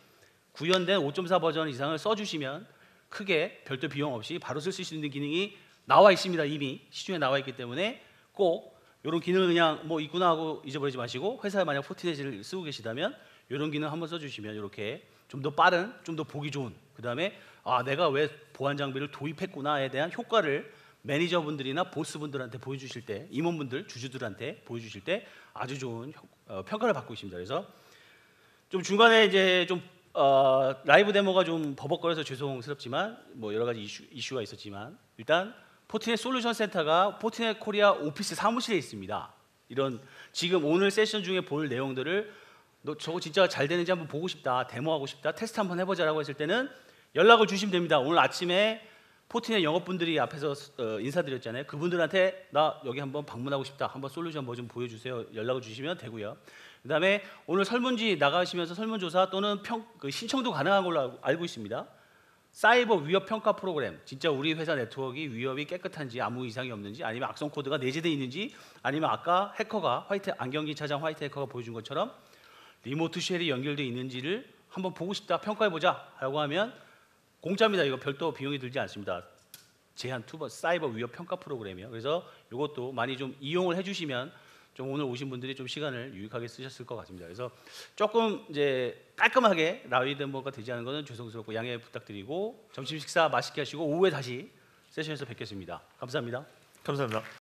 구현된 5.4 버전 이상을 써주시면 크게 별도 비용 없이 바로 쓸 수 있는 기능이 나와 있습니다. 이미 시중에 나와 있기 때문에 꼭 이런 기능을 그냥 뭐 있구나 하고 잊어버리지 마시고, 회사에 만약 포티넷을 쓰고 계시다면 이런 기능 한번 써주시면 이렇게 좀 더 빠른, 좀 더 보기 좋은, 그 다음에 아 내가 왜 보안 장비를 도입했구나에 대한 효과를 매니저분들이나 보스분들한테 보여주실 때, 임원분들, 주주들한테 보여주실 때 아주 좋은 평가를 받고 있습니다. 그래서 좀 중간에 이제 좀 라이브 데모가 좀 버벅거려서 죄송스럽지만 뭐 여러 가지 이슈가 있었지만, 일단 포티넷 솔루션 센터가 포티넷 코리아 오피스 사무실에 있습니다. 이런 지금 오늘 세션 중에 볼 내용들을 너 저거 진짜 잘 되는지 한번 보고 싶다, 데모하고 싶다, 테스트 한번 해보자라고 했을 때는 연락을 주시면 됩니다. 오늘 아침에 포티넷 영업분들이 앞에서 인사드렸잖아요. 그분들한테 나 여기 한번 방문하고 싶다, 한번 솔루션 뭐 좀 보여주세요, 연락을 주시면 되고요. 그 다음에 오늘 설문지 나가시면서 설문조사 또는 신청도 가능한 걸로 알고 있습니다. 사이버 위협 평가 프로그램, 진짜 우리 회사 네트워크 위협이 깨끗한지, 아무 이상이 없는지, 아니면 악성 코드가 내재되어 있는지, 아니면 아까 해커가 안경기 차장 화이트 해커가 보여준 것처럼 리모트 쉘이 연결되어 있는지를 한번 보고 싶다, 평가해보자 라고 하면 공짜입니다. 이거 별도 비용이 들지 않습니다. 제한 2번 사이버 위협 평가 프로그램이요. 그래서 이것도 많이 좀 이용을 해주시면 좀 오늘 오신 분들이 좀 시간을 유익하게 쓰셨을 것 같습니다. 그래서 조금 이제 깔끔하게 라이브 데모가 되지 않은 것은 죄송스럽고 양해 부탁드리고, 점심 식사 맛있게 하시고 오후에 다시 세션에서 뵙겠습니다. 감사합니다. 감사합니다.